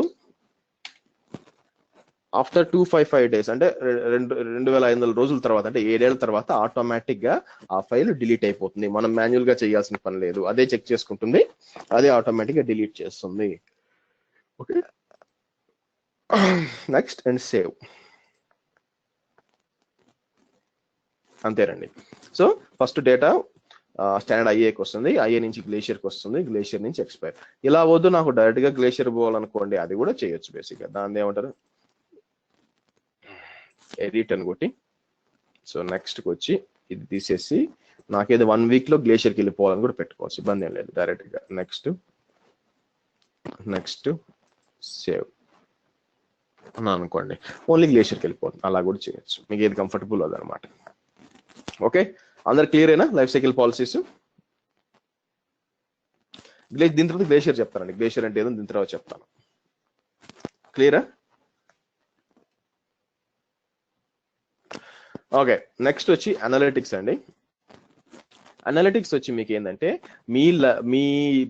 ఆఫ్టర్ 255 days అంటే 2,500 రోజుల తర్వాత, అంటే 7 ఏళ్ల తర్వాత ఆటోమేటిక్ గా ఆ ఫైల్ డిలీట్ అయిపోతుంది. మనం మాన్యువల్ గా చేయాల్సిన పని లేదు, అదే చెక్ చేసుకుంటుంది, అదే ఆటోమేటిక్ గా డిలీట్ చేస్తుంది. Okay, next and save. అంతేనండి. సో ఫస్ట్ డేటా స్టాండర్డ్ ఐఏకి వస్తుంది, ఐఏ నుంచి గ్లేషియర్కి వస్తుంది, గ్లేషియర్ నుంచి ఎక్స్పైర్. ఇలా వద్దు నాకు డైరెక్ట్ గా గ్లేషియర్ పోవాలనుకోండి, అది కూడా చేయొచ్చు. బేసిక్ గా దాన్ని ఏమంటారు, ఎడిట్ అని కొట్టి, సో నెక్స్ట్ కి వచ్చి ఇది తీసేసి నాకేదో 1 week లో గ్లేషియర్కి వెళ్ళిపోవాలని కూడా పెట్టుకోవచ్చు, ఇబ్బంది ఏం లేదు. డైరెక్ట్ గా నెక్స్ట్ సేవ్ అని అనుకోండి, ఓన్లీ గ్లేషియర్కి వెళ్ళిపోతుంది. అలా కూడా చేయొచ్చు, మీకు ఏది కంఫర్టబుల్ అదనమాట. ఓకే, అందరు క్లియర్ అయినా లైఫ్ సైకిల్ పాలసీస్? దీని తర్వాత గ్లేషియర్ చెప్తానండి, గ్లేషియర్ అంటే ఏదో దీని తర్వాత చెప్తాను. క్లియరా? ఓకే, నెక్స్ట్ వచ్చి అనలిటిక్స్ అండి. అనలిటిక్స్ వచ్చి మీకు ఏంటంటే మీ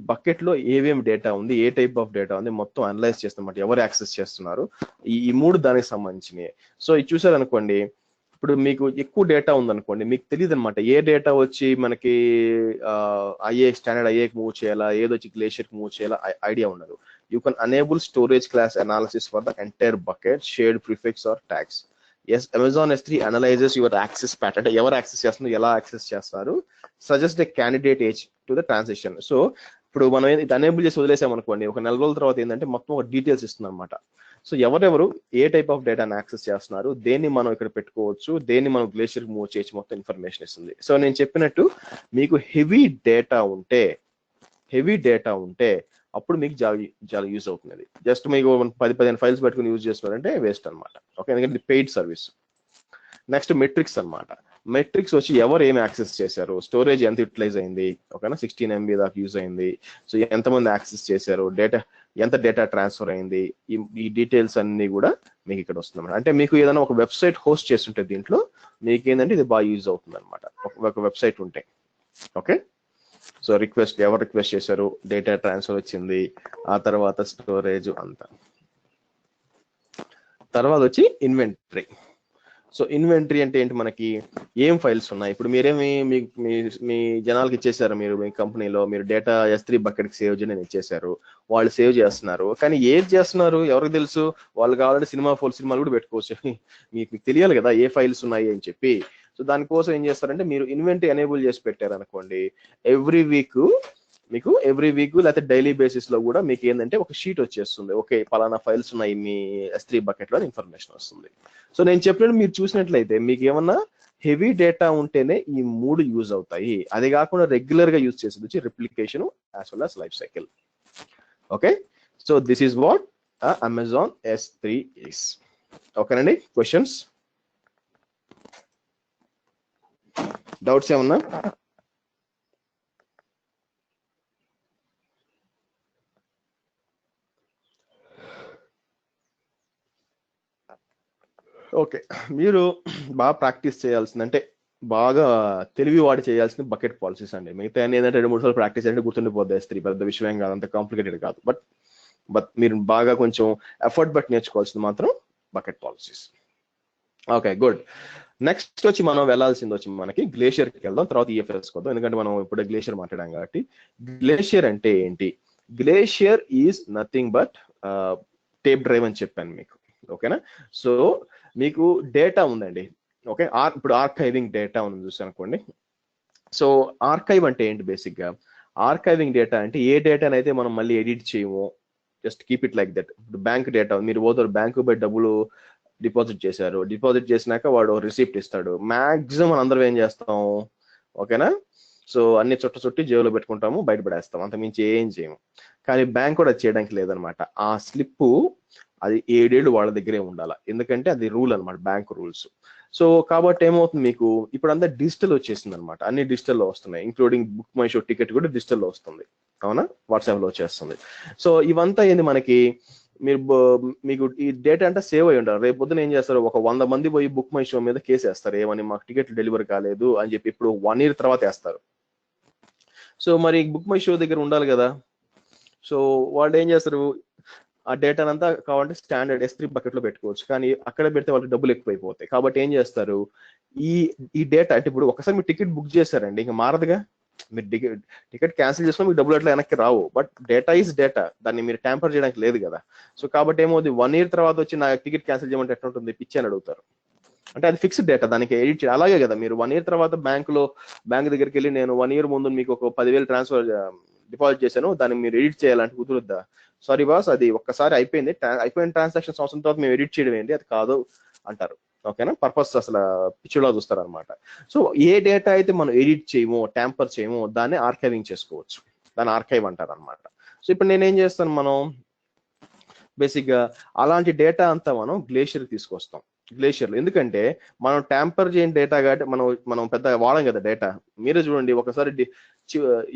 బకెట్ లో ఏమేమి డేటా ఉంది, ఏ టైప్ ఆఫ్ డేటా ఉంది మొత్తం అనలైజ్ చేస్తామాట, ఎవరు యాక్సెస్ చేస్తున్నారు, ఈ 3 దానికి సంబంధించినవి. సో ఇది చూసారనుకోండి, ఇప్పుడు మీకు ఎక్కువ డేటా ఉందనుకోండి, మీకు తెలియదు అనమాట ఏ డేటా వచ్చి మనకి స్టాండర్డ్ ఐఏకి మూవ్ చేయాలా, ఏదొచ్చి గ్లేషియర్కి మూవ్ చేయాలా, ఐడియా ఉండదు. You can enable storage class analysis for the entire bucket, shared prefix or tags. Yes, Amazon S3 analyses your access pattern, అంటే ఎవరు యాక్సెస్ చేస్తున్నారు, ఎలా యాక్సెస్ చేస్తారు, suggest a candidate age to the transaction. So ఇప్పుడు మనం ఇది unable చేసి వదిలేసాం అనుకోండి, ఒక 4 రోజుల తర్వాత ఏంటంటే మొత్తం ఒక డీటెయిల్స్ ఇస్తుంది అనమాట. సో ఎవరెవరు ఏ టైప్ ఆఫ్ డేటాను యాక్సెస్ చేస్తున్నారు, దేన్ని మనం ఇక్కడ పెట్టుకోవచ్చు, దేన్ని మనం గ్లేషియర్ మూవ్ చేయొచ్చు, మొత్తం ఇన్ఫర్మేషన్ ఇస్తుంది. సో నేను చెప్పినట్టు మీకు హెవీ డేటా ఉంటే అప్పుడు మీకు చాలా యూజ్ అవుతుంది. జస్ట్ మీకు 10-15 ఫైల్స్ పెట్టుకుని యూజ్ చేస్తున్నారంటే వేస్ట్ అనమాట. ఓకే, ఎందుకంటే పెయిడ్ సర్వీస్. నెక్స్ట్ మెట్రిక్స్ అనమాట. మెట్రిక్స్ వచ్చి ఎవరు ఏం యాక్సెస్ చేశారు, స్టోరేజ్ ఎంత యూటిలైజ్ అయింది, ఓకేనా, 16 MB దాకా యూజ్ అయింది, సో ఎంతమంది యాక్సెస్ చేశారు, ఎంత డేటా ట్రాన్స్ఫర్ అయింది, ఈ డీటెయిల్స్ అన్ని కూడా మీకు ఇక్కడ వస్తుంది. అంటే మీకు ఏదైనా ఒక వెబ్సైట్ హోస్ట్ చేస్తుంటే దీంట్లో మీకు ఏంటంటే ఇది బాగా యూజ్ అవుతుంది అనమాట, ఒక వెబ్సైట్ ఉంటే. ఓకే, సో ఎవరు రిక్వెస్ట్ చేశారు, డేటా ట్రాన్స్ఫర్ వచ్చింది, ఆ తర్వాత స్టోరేజ్ అంతా. తర్వాత వచ్చి ఇన్వెంటరీ. సో ఇన్వెంటరీ అంటే ఏంటి, మనకి ఏం ఫైల్స్ ఉన్నాయి. ఇప్పుడు మీరేమి మీ జనాలకి ఇచ్చేసారు, మీరు మీ కంపెనీలో మీరు డేటా S3 బకెట్కి సేవ్ చేయని ఇచ్చేసారు, వాళ్ళు సేవ్ చేస్తున్నారు, కానీ ఏది చేస్తున్నారు ఎవరికి తెలుసు, వాళ్ళకి ఆల్రెడీ సినిమాలు కూడా పెట్టుకోవచ్చు. మీకు తెలియాలి కదా ఏ ఫైల్స్ ఉన్నాయి అని చెప్పి. సో దానికోసం ఏం చేస్తారంటే మీరు ఇన్వెంటరీ ఎనేబుల్ చేసి పెట్టారు అనుకోండి, ఎవ్రీ వీక్ లేకపోతే డైలీ బేసిస్ లో కూడా మీకు ఏంటంటే ఒక షీట్ వచ్చేస్తుంది, ఓకే పలానా ఫైల్స్ ఉన్నాయి మీ S3 బకెట్ లో ఇన్ఫర్మేషన్ వస్తుంది. సో నేను చెప్పినట్టు మీరు చూసినట్లయితే మీకు ఏమన్నా హెవీ డేటా ఉంటేనే ఈ 3 యూజ్ అవుతాయి. అది కాకుండా రెగ్యులర్ గా యూజ్ చేసేది వచ్చి replication as well as life cycle. Okay, so this is what Amazon S3 is. ఓకేనండి, క్వశ్చన్స్, డౌట్స్ ఏమన్నా? ఓకే, మీరు బాగా ప్రాక్టీస్ చేయాల్సిందంటే బాగా తెలివి వాడి చేయాల్సిన బకెట్ పాలసీస్ అండి. మిగతా ఏంటంటే 2-3 సార్లు ప్రాక్టీస్ అంటే గుర్తుండిపోద్ది. S3 పెద్ద విషయం కాదు, అంత కాంప్లికేటెడ్ కాదు. బట్ మీరు బాగా కొంచెం ఎఫర్ట్ బట్టి నేర్చుకోవాల్సింది మాత్రం bucket policies. Okay, good. Next వచ్చి మనం వెళ్ళాల్సింది వచ్చి మనకి గ్లేషియర్కి వెళ్దాం, తర్వాత EFS వద్దాం, ఎందుకంటే మనం ఇప్పుడు గ్లేషియర్ మాట్లాడాం కాబట్టి. గ్లేషియర్ అంటే ఏంటి? Glacier is nothing but tape drive అని చెప్పాను మీకు. ఓకేనా? సో మీకు డేటా ఉందండి, ఓకే, ఇప్పుడు ఆర్కైవింగ్ డేటా ఉంది చూసానుకోండి. సో ఆర్కైవ్ అంటే ఏంటి? బేసిక్ గా ఆర్కైవింగ్ డేటా అంటే ఏ డేటాని అయితే మనం మళ్ళీ ఎడిట్ చేయము, just keep it like that. ఇప్పుడు బ్యాంక్ డేటా, మీరు పోతారు బ్యాంకు బై డబ్బులు డిపాజిట్ చేశారు, డిపాజిట్ చేసినాక వాడు రిసిప్ట్ ఇస్తాడు, మాక్సిమం మనం అందరం ఏం చేస్తాం, ఓకేనా, సో అన్ని చుట్టి జేబులో పెట్టుకుంటాము, బయటపడేస్తాం, అంత మించి ఏం చేయము. కానీ బ్యాంక్ కూడా చేయడానికి లేదనమాట. ఆ స్లిప్ అది 7 ఏళ్ళు వాళ్ళ దగ్గరే ఉండాలి, ఎందుకంటే అది రూల్ అనమాట, బ్యాంక్ రూల్స్. సో కాబట్టి ఏమవుతుంది, మీకు ఇప్పుడు అంతా డిజిటల్ వచ్చేసింది అనమాట, అన్ని డిజిటల్లో వస్తున్నాయి, including book my show ticket కూడా డిజిటల్లో వస్తుంది, అవునా, వాట్సాప్ లో వచ్చేస్తుంది. సో ఇవంతా ఏంది మనకి, మీకు ఈ డేటా అంటే సేవ్ అయి ఉండాలి. రేపు పొద్దున ఏం చేస్తారు, ఒక 100 మంది పోయి బుక్ మై షో మీద కేసు వేస్తారు, ఏమని, మాకు టికెట్లు డెలివరీ కాలేదు అని చెప్పి. ఇప్పుడు 1 year తర్వాత వేస్తారు. సో మరి బుక్ మై షో దగ్గర ఉండాలి కదా. సో వాళ్ళు ఏం చేస్తారు, ఆ డేటాను అంతా కావాలంటే స్టాండర్డ్ S3 బకెట్ లో పెట్టుకోవచ్చు, కానీ అక్కడ పెడితే వాళ్ళకి డబ్బులు ఎక్కువైపోతాయి. కాబట్టి ఏం చేస్తారు, ఈ డేటా అంటే ఇప్పుడు ఒకసారి మీరు టికెట్ బుక్ చేశారండి, ఇంకా మారదుగా. మీరు టికెట్ క్యాన్సిల్ చేసుకుని మీకు డబ్బులు అట్లా వెనక్కి రావు, బట్ డేటా ఈజ్ డేటా, దాన్ని మీరు ట్యాంపర్ చేయడానికి లేదు కదా. సో కాబట్టి ఏమవుతుంది, 1 year తర్వాత వచ్చి నా టికెట్ క్యాన్సిల్ చేయమంటే ఎట్లా ఉంటుంది, పిచ్చి అని అడుగుతారు. అంటే అది ఫిక్స్డ్ డేటా, దానికి ఎడిట్ చేయాలి. అలాగే కదా మీరు 1 year తర్వాత బ్యాంక్ దగ్గరికి వెళ్ళి నేను 1 year ముందు మీకు ఒక 10,000 డిపాజిట్ చేశాను, దాన్ని మీరు ఎడిట్ చేయాలంటే కుదురుద్దా? సారీ బాస్, అది ఒక్కసారి అయిపోయింది, అయిపోయిన ట్రాన్సాక్షన్ సంవత్సరం తర్వాత మేము ఎడిట్ చేయడం ఏంటి, అది కాదు అంటారు. ఓకేనా, పర్పస్ అసలు పిచ్చిలో చూస్తారు అనమాట. సో ఏ డేటా అయితే మనం ఎడిట్ చేయమో, ట్యాంపర్ చేయమో దాన్ని ఆర్కైవింగ్ చేసుకోవచ్చు, దాన్ని ఆర్కైవ్ అంటారు అనమాట. సో ఇప్పుడు నేనేం చేస్తాను, మనం బేసిక్గా అలాంటి డేటా అంతా మనం గ్లేషియర్ తీసుకొస్తాం. గ్లేషియర్లో ఎందుకంటే మనం ట్యాంపర్ చేయని డేటా కాబట్టి మనం పెద్ద వాడం కదా డేటా. మీరే చూడండి, ఒకసారి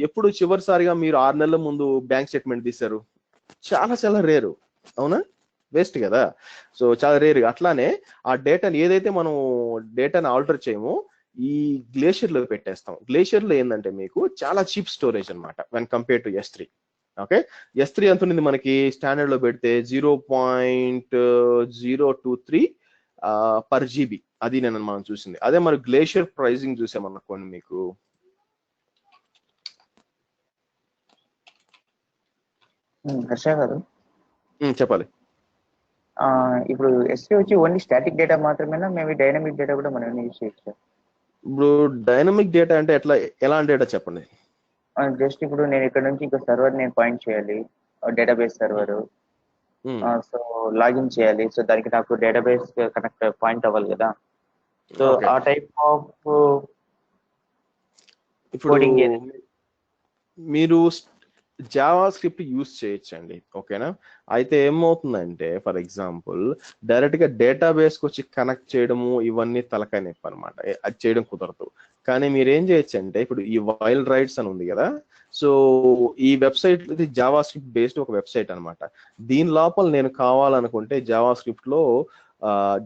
ఎప్పుడు చివరిసారిగా మీరు 6 నెలల ముందు బ్యాంక్ స్టేట్మెంట్ తీశారు, చాలా రేరు, అవునా, వేస్ట్ కదా. సో చాలా రేర్. అట్లానే ఆ డేటాని ఏదైతే మనం డేటాని ఆల్టర్ చేయమో ఈ గ్లేషియర్ లో పెట్టేస్తాం. గ్లేషియర్ లో ఏంటంటే మీకు చాలా చీప్ స్టోరేజ్ అనమాట when compare to S3. Okay, S3 ఎంత ఉంది మనకి స్టాండర్డ్ లో పెడితే 0.023 per GB, అది మనం చూసింది. అదే మరి గ్లేషియర్ ప్రైజింగ్ చూసామనుకోండి, మీకు హర్ష గారు చెప్పాలి. ఇప్పుడు S3 వచ్చి ఓన్లీ స్టాటిక్ డేటా మాత్రమేనా, మేము డైనమిక్ డేటా కూడా మనం యూజ్ చేయొచ్చు? ఇప్పుడు డైనమిక్ డేటా అంటే ఎలాంటి డేటా చెప్పండి. జస్ట్ ఇప్పుడు నేను ఇక్కడ నుంచి ఇంకో సర్వర్ నేను పాయింట్ చేయాలి, డేటాబేస్ సర్వర్. సో లాగిన్ చేయాలి, సో దానికి నాకు డేటాబేస్ కనెక్ట్ పాయింట్ అవ్వాలి కదా. సో ఆ టైప్ ఆఫ్ ఇప్పుడు మీరు జావా స్క్రిప్ట్ యూజ్ చేయొచ్చండి. ఓకేనా, అయితే ఏమవుతుందంటే ఫర్ ఎగ్జాంపుల్ డైరెక్ట్ గా డేటాబేస్ కి వచ్చి కనెక్ట్ చేయడము ఇవన్నీ తలకాయ నొప్పి అనమాట, అది చేయడం కుదరదు. కానీ మీరు ఏం చేయొచ్చు అంటే ఇప్పుడు ఈ వైల్డ్ రైట్స్ అని ఉంది కదా, సో ఈ వెబ్సైట్ ఇది జావా స్క్రిప్ట్ బేస్డ్ ఒక వెబ్సైట్ అనమాట. దీని లోపల నేను కావాలనుకుంటే జావా స్క్రిప్ట్ లో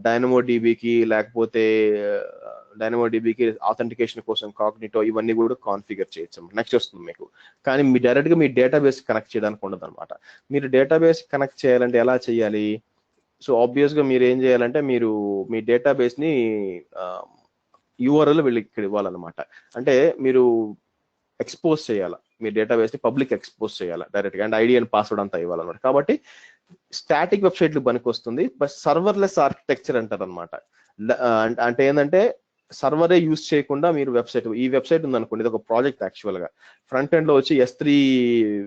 డైనమోడిబికి లేకపోతే డైనమోడిబికి ఆథెంటికేషన్ కోసం కాగ్నిటో ఇవన్నీ కూడా కాన్ఫిగర్ చేయొచ్చు. నెక్స్ట్ వస్తుంది మీకు. కానీ మీ డైరెక్ట్ గా మీ డేటాబేస్ కనెక్ట్ చేయడానికి ఉండదు అనమాట. మీరు డేటాబేస్ కనెక్ట్ చేయాలంటే ఎలా చేయాలి? సో ఆబ్వియస్ గా మీరు ఏం చేయాలంటే మీరు మీ డేటాబేస్ ని URL వీళ్ళకి ఇక్కడ ఇవ్వాలన్నమాట. అంటే మీరు ఎక్స్పోజ్ చేయాలి, మీ డేటాబేస్ ని పబ్లిక్ ఎక్స్పోజ్ చేయాలి డైరెక్ట్ గా, అండ్ ఐడి అండ్ పాస్వర్డ్ అంతా ఇవ్వాలన్నమాట. కాబట్టి స్టాటిక్ వెబ్సైట్లు పనికి వస్తుంది, బట్ సర్వర్లెస్ ఆర్కిటెక్చర్ అంటారు అనమాట. అంటే ఏంటంటే సర్వరే యూజ్ చేయకుండా మీరు ఈ వెబ్సైట్ ఉందనుకోండి, ఇది ఒక ప్రాజెక్ట్ యాక్చువల్ గా. ఫ్రంట్ ఎండ్ లో వచ్చి S3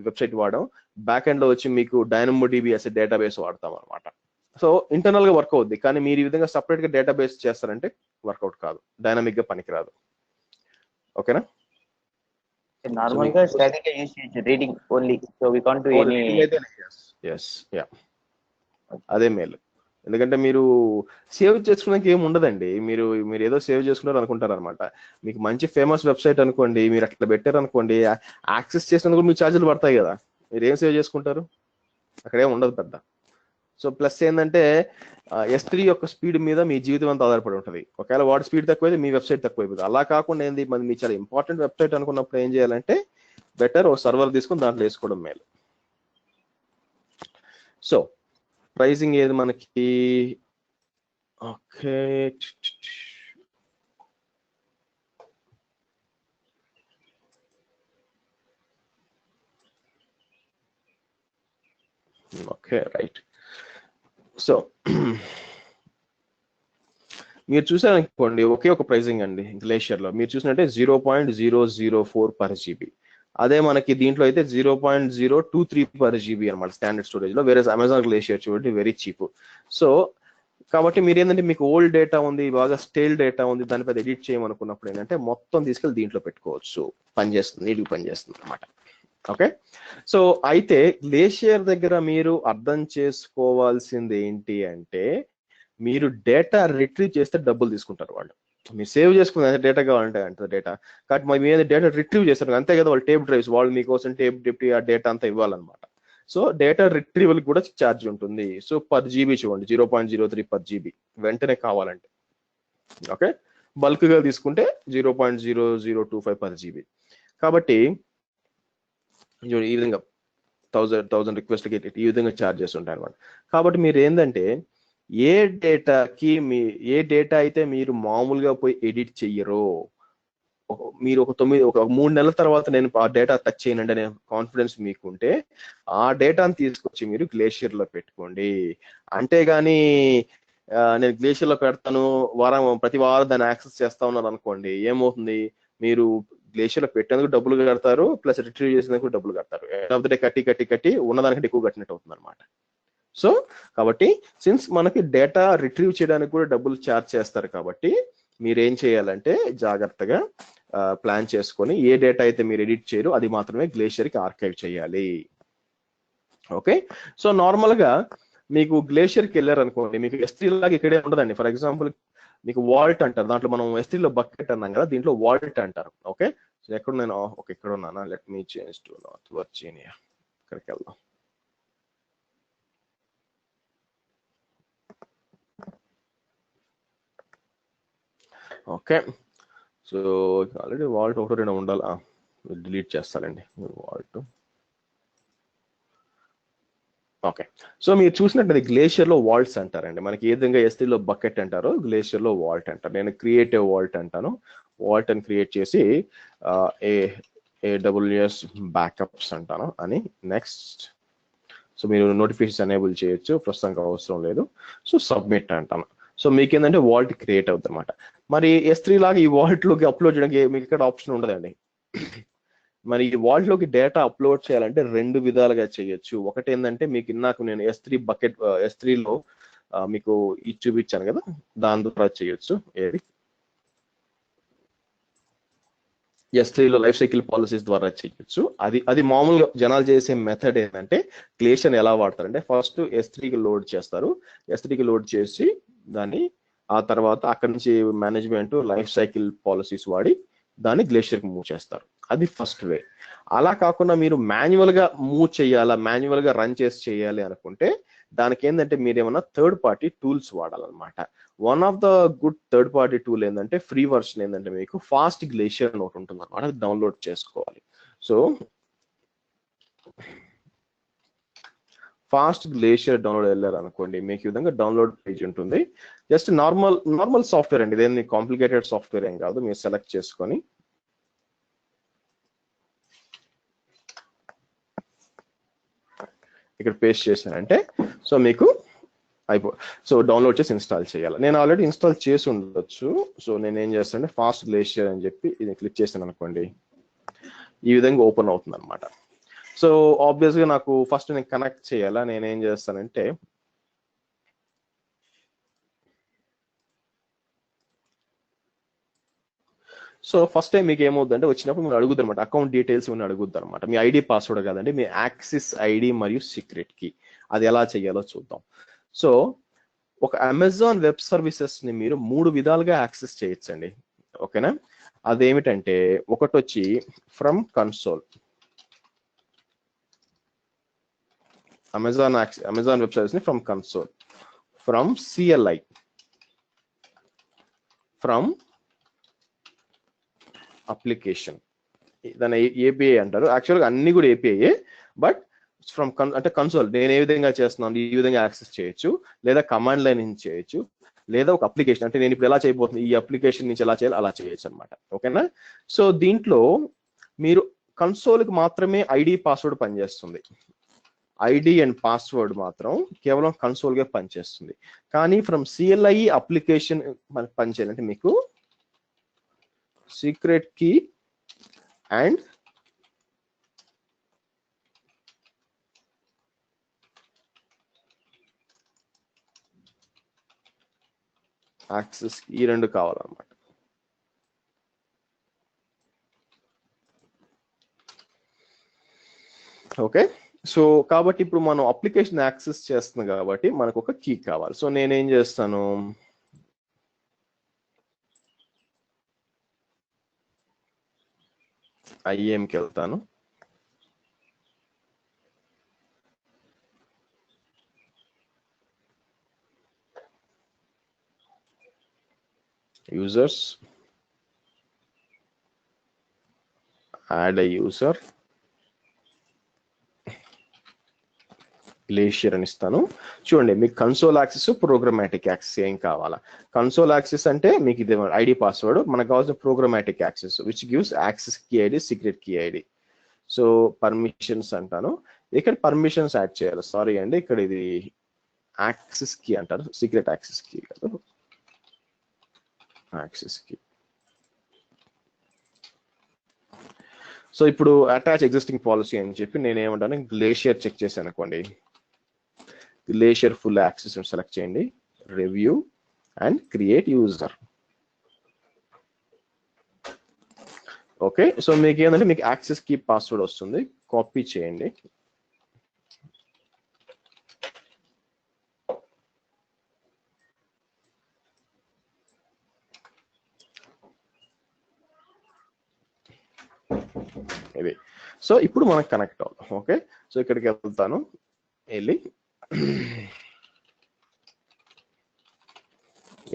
వెబ్సైట్ వాడడం, బ్యాక్ ఎండ్ లో వచ్చి మీకు డైనమోడిబి అనే డేటాబేస్ వాడతాం అనమాట. సో ఇంటర్నల్ గా వర్క్ అవుద్ది, కానీ మీరు ఈ విధంగా సపరేట్ గా డేటాబేస్ చేస్తారంటే వర్కౌట్ కాదు, డైనమిక్ గా పనికిరాదు. ఓకేనా, నార్మల్ గా స్టాటిక్ గా యూజ్ చేయొచ్చు, reading only. So we can't do any. yes yeah, అదే మేలు. ఎందుకంటే మీరు సేవ్ చేసుకోవడానికి ఏమి ఉండదండి, మీరు ఏదో సేవ్ చేసుకున్నారు అనుకుంటారు అనమాట. మీకు మంచి ఫేమస్ వెబ్సైట్ అనుకోండి, మీరు అట్లా పెట్టారు అనుకోండి, యాక్సెస్ చేసినందుకు మీకు ఛార్జీలు పడతాయి కదా, మీరు ఏం సేవ్ చేసుకుంటారు, అక్కడేం ఉండదు పెద్ద. సో ప్లస్ ఏంటంటే S3 యొక్క స్పీడ్ మీద మీ జీవితం అంతా ఆధారపడి ఉంటుంది. ఒకవేళ వాటి స్పీడ్ తక్కువైతే మీ వెబ్సైట్ తక్కువైపోతుంది. అలా కాకుండా ఏంది, మరి మీ చాలా ఇంపార్టెంట్ వెబ్సైట్ అనుకున్నప్పుడు ఏం చేయాలంటే బెటర్ ఓ సర్వర్ తీసుకుని దాంట్లో వేసుకోవడం మేలు. సో ప్రైజింగ్ ఏది మనకి, ఓకే ఓకే రైట్. సో మీరు చూసారనుకోండి ఒకే ఒక ప్రైజింగ్ అండి గ్లేషియర్ లో. మీరు చూసినట్టే 0.004 per GB. అదే మనకి దీంట్లో అయితే 0.023 per GB అనమాట స్టాండర్డ్ స్టోరేజ్ లో. వేరే అమెజాన్ గ్లేషియర్ చూడండి వెరీ చీప్. సో కాబట్టి మీరు ఏంటంటే మీకు ఓల్డ్ డేటా ఉంది, బాగా స్టేల్ డేటా ఉంది, దాని పెద్ద ఎడిట్ చేయమనుకున్నప్పుడు ఏంటంటే మొత్తం తీసుకెళ్ళి దీంట్లో పెట్టుకోవచ్చు, పనిచేస్తుంది, నీట్గా పనిచేస్తుంది అనమాట. ఓకే, సో అయితే గ్లేషియర్ దగ్గర మీరు అర్థం చేసుకోవాల్సింది ఏంటి అంటే మీరు డేటా రిట్రీవ్ చేస్తే డబ్బులు తీసుకుంటారు వాళ్ళు. మీరు సేవ్ చేసుకున్న డేటా కావాలంటే అంటే డేటా కాబట్టి మీరు డేటా రిట్రీవ్ చేస్తారు అంతే కదా, వాళ్ళు టేప్ డ్రైవ్స్ వాళ్ళు మీకోసం టేప్ డిప్టీ ఆ డేటా అంతా ఇవ్వాలన్నమాట. సో డేటా రిట్రీవల్ కూడా ఛార్జ్ ఉంటుంది. సో per GB చూడండి 0.03 per GB వెంటనే కావాలంటే. ఓకే, బల్క్ గా తీసుకుంటే 0.0025 per GB. కాబట్టి ఈ విధంగా 1000 రిక్వెస్ట్కి ఈ విధంగా ఛార్జెస్ ఉంటాయి అనమాట. కాబట్టి మీరు ఏంటంటే ఏ డేటా అయితే మీరు మామూలుగా పోయి ఎడిట్ చెయ్యరో మీరు ఒక 3 నెలల తర్వాత నేను ఆ డేటా టచ్ చేయనండి అనే కాన్ఫిడెన్స్ మీకుంటే ఆ డేటాను తీసుకొచ్చి మీరు గ్లేషియర్ లో పెట్టుకోండి. అంతేగాని నేను గ్లేషియర్ లో పెడతాను ప్రతి వారం దాన్ని యాక్సెస్ చేస్తా ఉన్నారు అనుకోండి, ఏమవుతుంది, మీరు గ్లేషియర్ లో పెట్టేందుకు డబ్బులు కడతారు, ప్లస్ రిట్రీవ్ చేసేందుకు డబ్బులు కడతారు. ఎండ్ ఆఫ్ ద డే కట్టి ఉన్నదానికంటే ఎక్కువ కట్టినట్టు అవుతుంది అనమాట. సో కాబట్టి సిన్స్ మనకి డేటా రిట్రీవ్ చేయడానికి కూడా డబ్బులు ఛార్జ్ చేస్తారు కాబట్టి మీరేం చేయాలంటే జాగ్రత్తగా ప్లాన్ చేసుకొని ఏ డేటా అయితే మీరు ఎడిట్ చేయరు అది మాత్రమే గ్లేషియర్కి ఆర్కైవ్ చేయాలి. ఓకే, సో నార్మల్గా మీకు గ్లేషియర్కి వెళ్ళారు అనుకోండి, మీకు S3 లాగా ఇక్కడే ఉండదండి. ఫర్ ఎగ్జాంపుల్ మీకు వాల్ట్ అంటారు, దాంట్లో మనం S3 లో బకెట్ అన్నాం కదా, దీంట్లో వాల్ట్ అంటారు. ఓకే, సో ఎక్కడ నేను ఓకే ఇక్కడ ఉన్నానా, let me change to north Virginia, ఇక్కడికి వెళ్దాం. ఓకే, సో ఆల్రెడీ వాల్ట్ 1-2 ఉండాలి, డిలీట్ చేస్తానండి వాల్ట్. ఓకే, సో మీరు చూసినట్టు గ్లేషియర్ లో వాల్ట్స్ అంటారండి. మనకి ఏ విధంగా S3 లో బకెట్ అంటారో గ్లేషియర్ లో వాల్ట్ అంటారు. నేను క్రియేటివ్ వాల్ట్ అంటాను. వాల్ట్ అని క్రియేట్ చేసి AWS బ్యాకప్స్ అంటాను అని. నెక్స్ట్, సో మీరు నోటిఫికేషన్స్ ఎనేబుల్ చేయొచ్చు, ప్రస్తుతానికి అవసరం లేదు. సో సబ్మిట్ అంటాను. సో మీకు ఏంటంటే వాల్ట్ క్రియేట్ అవుతుంది అనమాట. మరి S3 లాగా ఈ వాల్ట్ లోకి అప్లోడ్ చేయడానికి మీకు ఇక్కడ ఆప్షన్ ఉండదండి. మరి ఈ వాల్ట్ లోకి డేటా అప్లోడ్ చేయాలంటే 2 విధాలుగా చేయొచ్చు. ఒకటి ఏంటంటే మీకు ఇందాక నేను S3 లో మీకు ఇది చూపించాను కదా, దాని ద్వారా చేయొచ్చు. ఏది S3 లో లైఫ్ సైకిల్ పాలసీస్ ద్వారా చేయొచ్చు. అది మామూలుగా జనాలు చేసే మెథడ్ ఏంటంటే గ్లేషియర్ ఎలా వాడతారంటే ఫస్ట్ S3కి లోడ్ చేస్తారు. S3కి లోడ్ చేసి దాన్ని ఆ తర్వాత అక్కడి నుంచి మేనేజ్మెంట్ లైఫ్ సైకిల్ పాలసీస్ వాడి దాన్ని గ్లేషియర్కి మూవ్ చేస్తారు. అది ఫస్ట్ వే. అలా కాకుండా మీరు మాన్యువల్ గా మూవ్ చేయాలా, మాన్యువల్ గా రన్ చేసి చేయాలి అనుకుంటే దానికి ఏంటంటే మీరు ఏమన్నా థర్డ్ పార్టీ టూల్స్ వాడాలన్నమాట. One of the good third party tool ఏంటంటే ఫ్రీ వర్షన్ ఏంటంటే మీకు ఫాస్ట్ గ్లేషియర్ అని ఒకటి ఉంటుంది అనమాట, అది డౌన్లోడ్ చేసుకోవాలి. సో ఫాస్ట్ గ్లేషియర్ డౌన్లోడ్ వెళ్ళారు అనుకోండి, మీకు ఈ విధంగా డౌన్లోడ్ పేజ్ ఉంటుంది. జస్ట్ నార్మల్ సాఫ్ట్వేర్ అండి, ఇదేమి కాంప్లికేటెడ్ సాఫ్ట్వేర్ ఏం కాదు. మీరు సెలెక్ట్ చేసుకొని ఇక్కడ పేస్ట్ చేశానంటే సో మీకు సో డౌన్లోడ్ చేసి ఇన్స్టాల్ చేయాలి. నేను ఆల్రెడీ ఇన్స్టాల్ చేసి ఉండొచ్చు. సో నేను ఏం చేస్తానంటే ఫాస్ట్ గ్లేషియర్ అని చెప్పి ఇది క్లిక్ చేశాను అనుకోండి, ఈ విధంగా ఓపెన్ అవుతుంది అనమాట. సో ఆబ్వియస్ గా నాకు ఫస్ట్ నేను కనెక్ట్ చేయాలా, నేనేం చేస్తానంటే సో ఫస్ట్ టైం మీకు ఏమవుతుందంటే వచ్చినప్పుడు మీరు అడుగుద్ది అనమాట, అకౌంట్ డీటెయిల్స్ ఇవన్నీ అడుగుద్ది అనమాట. మీ ఐడి పాస్వర్డ్ కాదండి, మీ యాక్సిస్ ఐడి మరియు సీక్రెట్ కి. అది ఎలా చేయాలో చూద్దాం. సో ఒక అమెజాన్ వెబ్ సర్వీసెస్ ని మీరు 3 విధాలుగా యాక్సెస్ చేయొచ్చండి. ఓకేనా, అదేమిటంటే ఒకటి వచ్చి from console. Amazon web service ని from console, from CLI, from application. దాని API అంటారు. యాక్చువల్గా అన్ని కూడా API, బట్ ఫ్రమ్ అంటే కన్సోల్ నేను ఏ విధంగా చేస్తున్నాను ఈ విధంగా యాక్సెస్ చేయొచ్చు, లేదా కమాండ్ లైన్ నుంచి చేయొచ్చు, లేదా ఒక అప్లికేషన్ అంటే నేను ఇప్పుడు ఎలా చేయబోతుంది ఈ అప్లికేషన్ నుంచి ఎలా చేయాలి అలా చేయొచ్చు అనమాట. ఓకేనా, సో దీంట్లో మీరు కన్సోల్కి మాత్రమే ఐడి పాస్వర్డ్ పనిచేస్తుంది. ఐడి అండ్ పాస్వర్డ్ మాత్రం కేవలం కన్సోల్గా పనిచేస్తుంది. కానీ ఫ్రమ్ CLI అప్లికేషన్ మనకి పనిచేయాలంటే మీకు సీక్రెట్ కీ అండ్ యాక్సెస్ ఈ 2 కావాలన్నమాట. ఓకే, సో కాబట్టి ఇప్పుడు మనం అప్లికేషన్ యాక్సెస్ చేస్తున్నాం కాబట్టి మనకు ఒక కీ కావాలి. సో నేనేం చేస్తాను, IAMకి వెళ్తాను. users, add a user, glacier అని ఇస్తాను. చూడండి మీకు కన్సోల్ యాక్సెస్, ప్రోగ్రామాటిక్ యాక్సెస్ ఏం కావాలా. కన్సోల్ యాక్సెస్ అంటే మీకు ఇది ఐడి పాస్వర్డ్, మనకు కావాల్సిన programmatic access which gives access key ID, secret key ID. So permissions అంటాను, ఇక్కడ పర్మిషన్స్ యాడ్ చేయాలి. సారీ అండి, ఇక్కడ ఇది యాక్సెస్ కీ అంటారు, సీక్రెట్ యాక్సెస్ కీ కాదు, యాక్సెస్ కీ. సో ఇప్పుడు అటాచ్ ఎగ్జిస్టింగ్ పాలసీ అని చెప్పి నేను ఏమంటాను, గ్లేషియర్ చెక్ చేశాను అనుకోండి, గ్లేషియర్ ఫుల్ యాక్సెస్ సెలెక్ట్ చేయండి, review and create user. Okay, so మీకు ఏంటంటే మీకు యాక్సెస్ కీ పాస్వర్డ్ వస్తుంది, కాపీ చేయండి. ఇది. సో ఇప్పుడు మనకు కనెక్ట్ అవుతాం. ఓకే, సో ఇక్కడికి వెళ్తాను, వెళ్ళి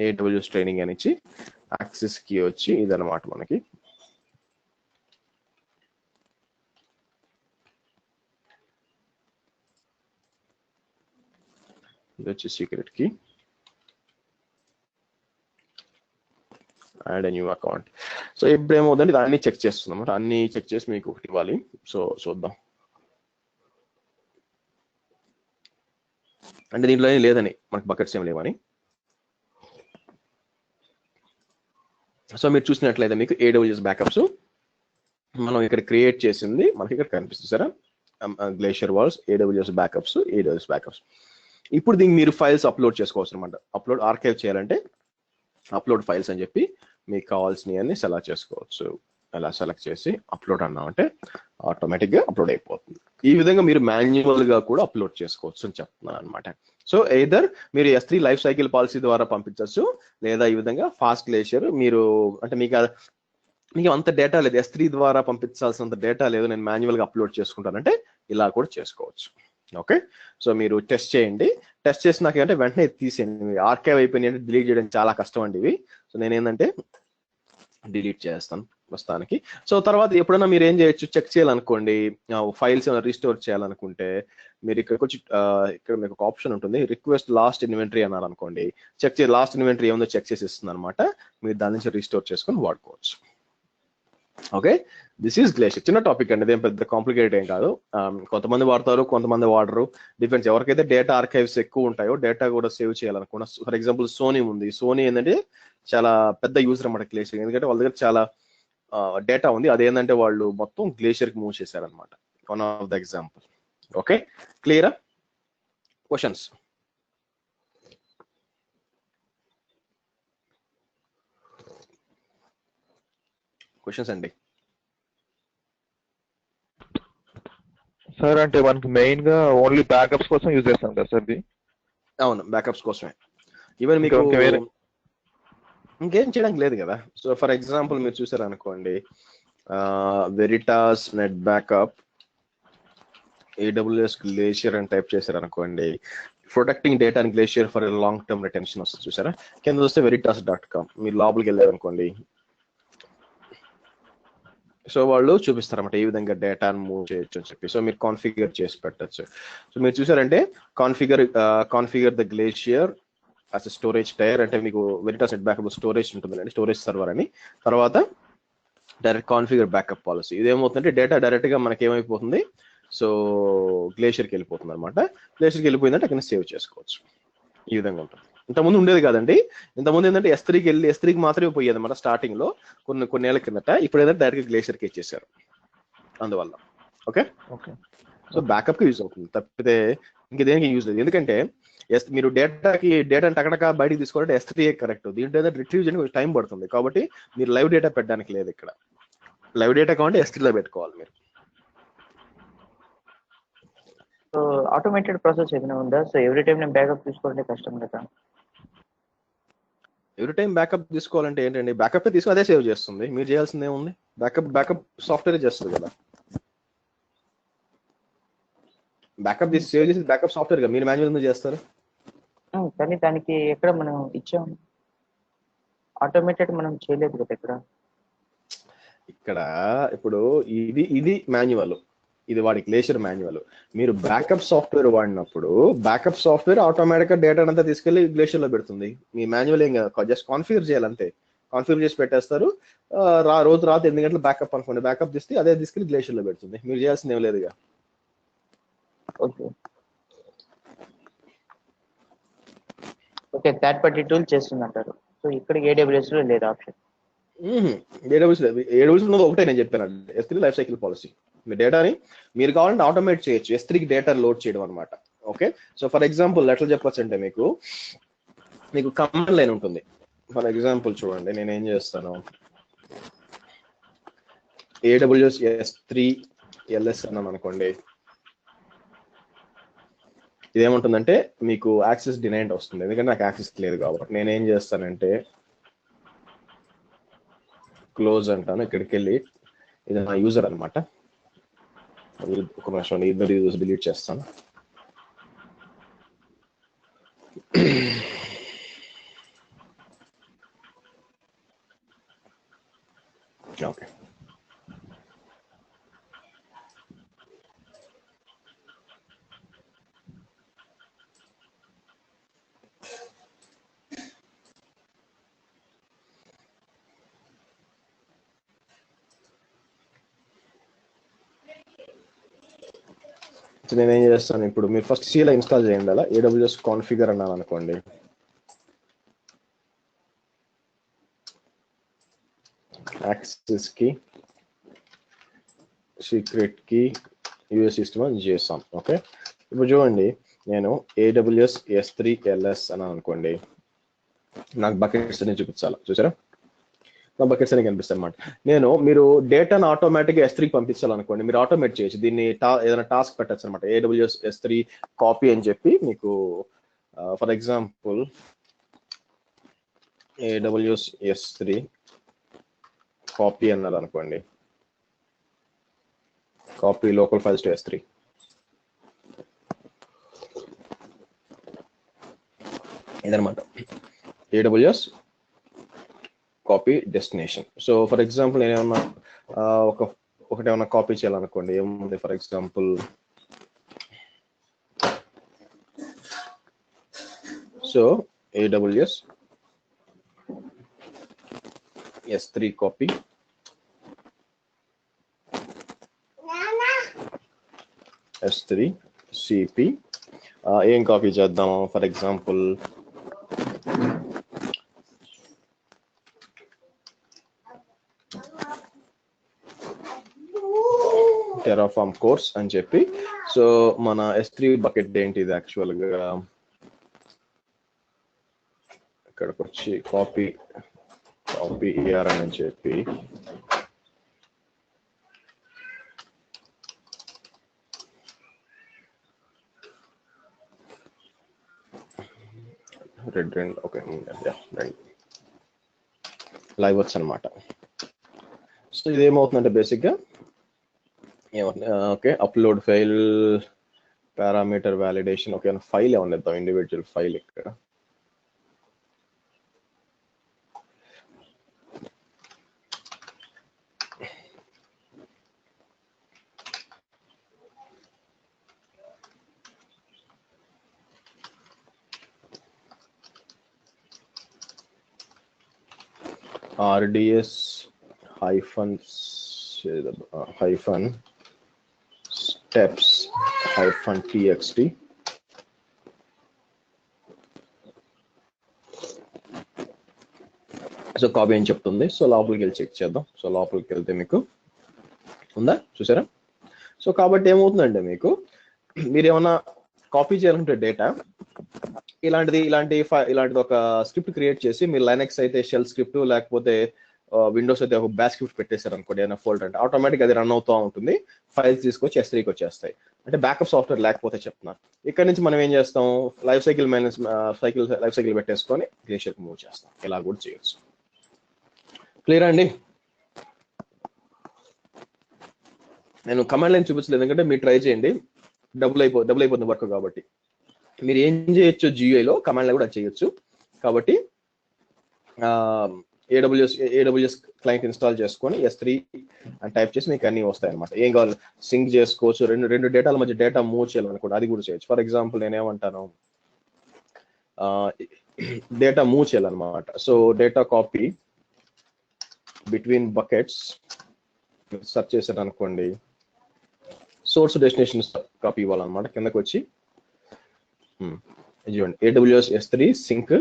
AWS ట్రైనింగ్ అని ఇచ్చి యాక్సెస్ కీ వచ్చి ఇదన్నమాట మనకి. ఇది వచ్చి secret key, add new account. So ఇప్పుడు ఏమవుతుందంటే ఇది అన్ని చెక్ చేస్తున్నాం, అన్ని చెక్ చేసి మీకు ఒకటి ఇవ్వాలి. సో చూద్దాం, అంటే దీంట్లో ఏం లేదని, మనకు బకెట్స్ ఏం లేవని. సో మీరు చూసినట్లయితే మీకు AWS బ్యాకప్స్ మనం ఇక్కడ క్రియేట్ చేసింది మనకి ఇక్కడ కనిపిస్తుంది సరే, glacier vaults, AWS backups, AWS backups. ఇప్పుడు దీనికి మీరు ఫైల్స్ అప్లోడ్ చేసుకోవచ్చు అనమాట. అప్లోడ్ ఆర్కైవ్ చేయాలంటే అప్లోడ్ ఫైల్స్ అని చెప్పి మీకు కావాల్సినవి అన్ని సెలెక్ట్ చేసుకోవచ్చు. అలా సెలెక్ట్ చేసి అప్లోడ్ అన్నామంటే ఆటోమేటిక్గా అప్లోడ్ అయిపోతుంది. ఈ విధంగా మీరు మాన్యువల్గా కూడా అప్లోడ్ చేసుకోవచ్చు అని చెప్తున్నాను అనమాట. సో ఎయిదర్ మీరు S3 లైఫ్ సైకిల్ పాలసీ ద్వారా పంపించవచ్చు, లేదా ఈ విధంగా ఫాస్ట్ గ్లేషియర్ మీరు అంటే మీకు అంత డేటా లేదు, S3 ద్వారా పంపించాల్సినంత డేటా లేదు, నేను మాన్యువల్గా అప్లోడ్ చేసుకుంటానంటే ఇలా కూడా చేసుకోవచ్చు. ఓకే, సో మీరు టెస్ట్ చేయండి. టెస్ట్ చేసినాక అంటే వెంటనే తీసేయండి, ఆర్కైవ్ అయిపోయినాయి అంటే డిలీట్ చేయడం చాలా కష్టం అండి ఇవి. సో నేను ఏంటంటే డిలీట్ చేస్తాను ప్రస్తుతానికి. సో తర్వాత ఎప్పుడైనా మీరు ఏం చేయొచ్చు, చెక్ చేయాలనుకోండి, ఫైల్స్ ఏమైనా రీస్టోర్ చేయాలనుకుంటే మీరు ఇక్కడికి వచ్చి ఇక్కడ మీకు ఒక ఆప్షన్ ఉంటుంది, రిక్వెస్ట్ లాస్ట్ ఇన్వెంటరీ అన్నారు అనుకోండి, చెక్ చేసి లాస్ట్ ఇన్వెంటరీ ఏముందో చెక్ చేసి ఇస్తుంది అనమాట. మీరు దాని నుంచి రీస్టోర్ చేసుకొని వాడుకోవచ్చు. Okay, this is glacier. చిన్న టాపిక్ అండి, ఇదేం పెద్ద కాంప్లికేటెడ్ ఏం కాదు. కొంతమంది వాడతారు, కొంతమంది వాడరు, డిపెండ్స్. ఎవరికైతే డేటా ఆర్కైవ్స్ ఎక్కువ ఉంటాయో, డేటా కూడా సేవ్ చేయాలనుకున్నా, ఫర్ ఎగ్జాంపుల్ సోనీ ఉంది, సోనీ ఏంటంటే చాలా పెద్ద యూజర్ అన్నమాట గ్లేషియర్, ఎందుకంటే వాళ్ళ దగ్గర చాలా డేటా ఉంది. అదేంటంటే వాళ్ళు మొత్తం గ్లేషియర్ కి మూవ్ చేశారనమాట. One of the example. Okay, క్లియరా? క్వశ్చన్స్? క్వశ్చన్స్ అండి. సార్ అంటే మనకి మెయిన్ గా ఓన్లీ బ్యాకప్స్ కోసం యూజ్ చేస్తాం కదా సార్ ఇది? అవును, బ్యాకప్స్ కోసమే. ఈవెన్ మీకు ఇంకేం చేయడానికి లేదు కదా. సో ఫర్ ఎగ్జాంపుల్ మీరు చూసారు అనుకోండి, Veritas net backup AWS glacier అని టైప్ చేశారు అనుకోండి, protecting data and glacier for long term retention వస్తుంది చూసారా, కింద వస్తే veritas.com. మీరు లోపలికి వెళ్ళారు అనుకోండి, సో వాళ్ళు చూపిస్తారన్నమాట ఏ విధంగా డేటాను మూవ్ చేయొచ్చు అని చెప్పి. సో మీరు కాన్ఫిగర్ చేసి పెట్టచ్చు. సో మీరు చూసారంటే configure the glacier as storage tier, అంటే మీకు వెరిటాస్ నెట్ బ్యాకప్ స్టోరేజ్ ఉంటుందండి, స్టోరేజ్ సర్వర్ అని. తర్వాత డైరెక్ట్ కాన్ఫిగర్ బ్యాకప్ పాలసీ, ఇదేమవుతుందంటే డేటా డైరెక్ట్ గా మనకి ఏమైపోతుంది, సో గ్లేషియర్కి వెళ్ళిపోతుంది అనమాట. గ్లేషియర్కి వెళ్ళిపోయిందంటే అక్కడ సేవ్ చేసుకోవచ్చు. ఈ విధంగా ఉంటుంది. ఇంతకుముందు ఉండేది కాదండి, ఇంతకుముందు ఏంటంటే S3కి వెళ్ళి S3కి మాత్రమే పోయేది అనమాట స్టార్టింగ్ లో, కొన్ని ఏళ్ల కిందట. ఇప్పుడు ఏదంటే డైరెక్ట్ గ్లేషియర్కి ఇచ్చేసారు అందువల్ల. ఓకే, సో బ్యాకప్ కి యూజ్ అవుతుంది తప్పితే ఇంక దేనికి యూజ్ లేదు. ఎందుకంటే మీరు డేటాని టకటక బయటికి తీసుకోవాలంటే S3 కరెక్ట్. దీంట్లో ఏదైతే రిట్రీవ్ చేయడానికి కొంచెం టైం పడుతుంది, కాబట్టి మీరు లైవ్ డేటా పెట్టడానికి లేదు. ఇక్కడ లైవ్ డేటా కావాలంటే S3లో పెట్టుకోవాలి మీరు. సో ఆటోమేటెడ్ ప్రాసెస్ ఏదైనా ఉందా? సో ఎవ్రీ టైం నేను బ్యాకప్ తీసుకోవాలంటే కష్టం కదా. ఎవ్రీ టైం బ్యాకప్ తీసుకోవాలంటే ఏంటండి, బ్యాకప్ తీసుకుని అదే సేవ్ చేస్తుంది. మీరు చేయాల్సింది ఏముంది, బ్యాకప్ సాఫ్ట్వేర్ చేస్తుంది కదా. బ్యాకప్ తీసి సేవ్ చేసి బ్యాకప్ సాఫ్ట్వేర్ గా మీరు మాన్యువల్ ఎందుకు చేస్తారు? కానీ దానికి ఎక్కడ మనం ఇచ్చాం, ఆటోమేటెడ్ మనం చేయలేదు కదా ఇక్కడ. ఇప్పుడు ఇది మాన్యువల్, ఇది వాడి గ్లేషియర్ మాన్యువల్. మీరు బ్యాకప్ సాఫ్ట్వేర్ వాడినప్పుడు బ్యాకప్ సాఫ్ట్వేర్ ఆటోమేటిక్గా డేటా అంతా తీసుకెళ్లి గ్లేషియర్ లో పెడుతుంది. మీ మాన్యువల్ ఏం కాదు, జస్ట్ కాన్ఫిగర్ చేయాలంతే. కాన్ఫిగర్ చేసి పెట్టేస్తారు. రోజు రాత్రి 8 గంటలు బ్యాకప్ అనుకోండి, బ్యాకప్ తీస్తే అదే తీసుకెళ్లి గ్లేషియర్ లో పెడుతుంది. మీరు చేయాల్సింది ఏం లేదుగా. Okay okay, third party tool చేస్తుందంటారు. సో ఇక్కడ AWS లో లేదు ఆప్షన్. ఏడబ్ల్యూఎస్ ఉన్నది ఒకటే నేను చెప్పాను, S3 లైఫ్ సైకిల్ పాలసీ. మీ డేటాని మీరు కావాలంటే ఆటోమేట్ చేయొచ్చు, S3కి డేటా లోడ్ చేయడం అనమాట. ఓకే, సో ఫర్ ఎగ్జాంపుల్ ఎట్లా చెప్పొచ్చు అంటే మీకు కమాండ్ లైన్ ఉంటుంది. ఫర్ ఎగ్జాంపుల్ చూడండి, నేను ఏం చేస్తాను, AWS S3 LS అన్నాను అనుకోండి. ఇదేముంటుందంటే మీకు యాక్సెస్ డినైడ్ వస్తుంది, ఎందుకంటే నాకు యాక్సెస్ లేదు కాబట్టి. నేనేం చేస్తానంటే క్లోజ్ అంటాను, ఇక్కడికి వెళ్ళి ఇది నా యూజర్ అనమాట. ఒక నిమిషం, ఇద్దరు యూజర్స్ డిలీట్ చేస్తాను. ఓకే, నేనేం చేస్తాను ఇప్పుడు, మీరు ఫస్ట్ సీలో ఇన్స్టాల్ చేయండి. అలా AWS కాన్ఫిగర్ అన్నాను అనుకోండి. యాక్సెస్ కి, సీక్రెట్ కి, యూఎస్ సిస్టమ్ అని చేస్తాం. ఓకే, ఇప్పుడు చూడండి, నేను AWS S3 LS అన్నాను అనుకోండి. నాకు బకెట్స్ అన్ని చూపించాలి, చూసారా? నా బకెట్స్ అని కనిపిస్తాయి అనమాట. మీరు డేటాను ఆటోమేటిక్గా S3కి పంపించాలనుకోండి, మీరు ఆటోమేట్ చేయొచ్చు. దీన్ని ఏదైనా టాస్క్ పెట్టచ్చు అనమాట. AWS S3 కాపీ అని చెప్పి మీకు, for example AWS S3 copy అన్నారు అనుకోండి, copy local files to S3. ఇదనమాట AWS copy destination. So for example నేను ఏమన్నా ఒకటి ఏమన్నా కాపీ చేయాలనుకోండి, ఏముంది, for example so AWS S3 copy, S3 CP. ఏం కాపీ చేద్దాము, ఫర్ ఎగ్జాంపుల్ టెరాఫార్మ్ కోర్స్ అని చెప్పి. సో మన S3 బకెట్ ఏంటిది యాక్చువల్గా, ఇక్కడికి వచ్చి కాపీ ER అని చెప్పి రెండు ఓకే లైవ్ వర్క్స్ అనమాట. సో ఇదేమవుతుందంటే బేసిక్గా ఏమవుతుంది, okay, upload file, parameter validation. Okay, file ఏమన్నా ఇద్దాం, ఇండివిజువల్ ఫైల్. ఇక్కడ RDS steps -txt. So copy అని చెప్తుంది. సో లోపలికి వెళ్ళి చెక్ చేద్దాం. సో లోపలికి వెళ్తే మీకు ఉందా, చూసారా? సో కాబట్టి ఏమవుతుందంటే మీరు ఏమన్నా కాపీ చేయాలంటే డేటా ఇలాంటిది ఒక స్క్రిప్ట్ క్రియేట్ చేసి, మీరు లైనక్స్ అయితే షెల్ స్క్రిప్ట్, లేకపోతే విండోస్ అయితే ఒక బ్యాష్ స్క్రిప్ట్ పెట్టేశారు అనుకోండి, ఏదైనా ఫోల్డర్ అంటే ఆటోమేటిక్ అది రన్ అవుతూ ఉంటుంది. ఫైల్స్ తీసుకొచ్చి S3కి వచ్చేస్తాయి. అంటే బ్యాకప్ సాఫ్ట్వేర్ లేకపోతే చెప్తున్నారు. ఇక్కడ నుంచి మనం ఏం చేస్తాం, లైఫ్ సైకిల్ పెట్టేసుకొని గ్లేషియర్కి మూవ్ చేస్తాం. ఇలా కూడా చేయొచ్చు. క్లియర్ అండి? నేను కమాండ్ లైన్ చూపించలేదు, ఎందుకంటే మీరు ట్రై చేయండి, డబుల్ అయిపోతుంది వర్క్. కాబట్టి మీరు ఏం చేయొచ్చు, GUIలో కమాండ్ లైన్ కూడా చేయొచ్చు. కాబట్టి AWS క్లయింట్ ఇన్స్టాల్ చేసుకొని S3 అని టైప్ చేసి మీకు అన్ని వస్తాయి అనమాట. ఏం కావాలి సింక్ చేసుకోవచ్చు, రెండు డేటాల మధ్య డేటా మూవ్ చేయాలనుకోండి అది కూడా చేయొచ్చు. ఫర్ ఎగ్జాంపుల్ నేనేమంటాను, డేటా మూవ్ చేయాలన్నమాట. So data copy between buckets search చేశాను అనుకోండి, సోర్స్ డెస్టినేషన్ కాపీ ఇవ్వాలన్నమాట. కిందకి వచ్చి చూడండి AWS S3 సింక్,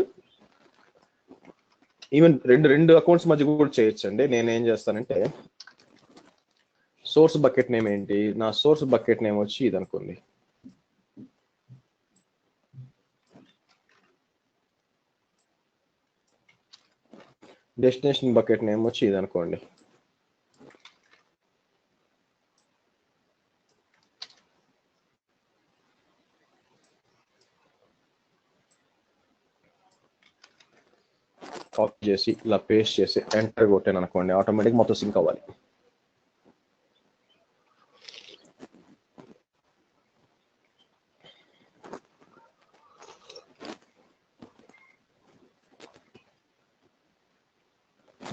ఈవెన్ రెండు అకౌంట్స్ మధ్య కూడా చేయొచ్చండి. నేనేం చేస్తానంటే సోర్స్ బకెట్ నేమ్ ఏంటి, నా సోర్స్ బకెట్ నేమ్ వచ్చి ఇది అనుకోండి, డెస్టినేషన్ బకెట్ నేమ్ వచ్చి ఇది అనుకోండి. కాపీ చేసి ఇలా పేస్ట్ చేసి ఎంటర్ కొట్టాను అనుకోండి, ఆటోమేటిక్ మొత్తం సింక్ అవ్వాలి.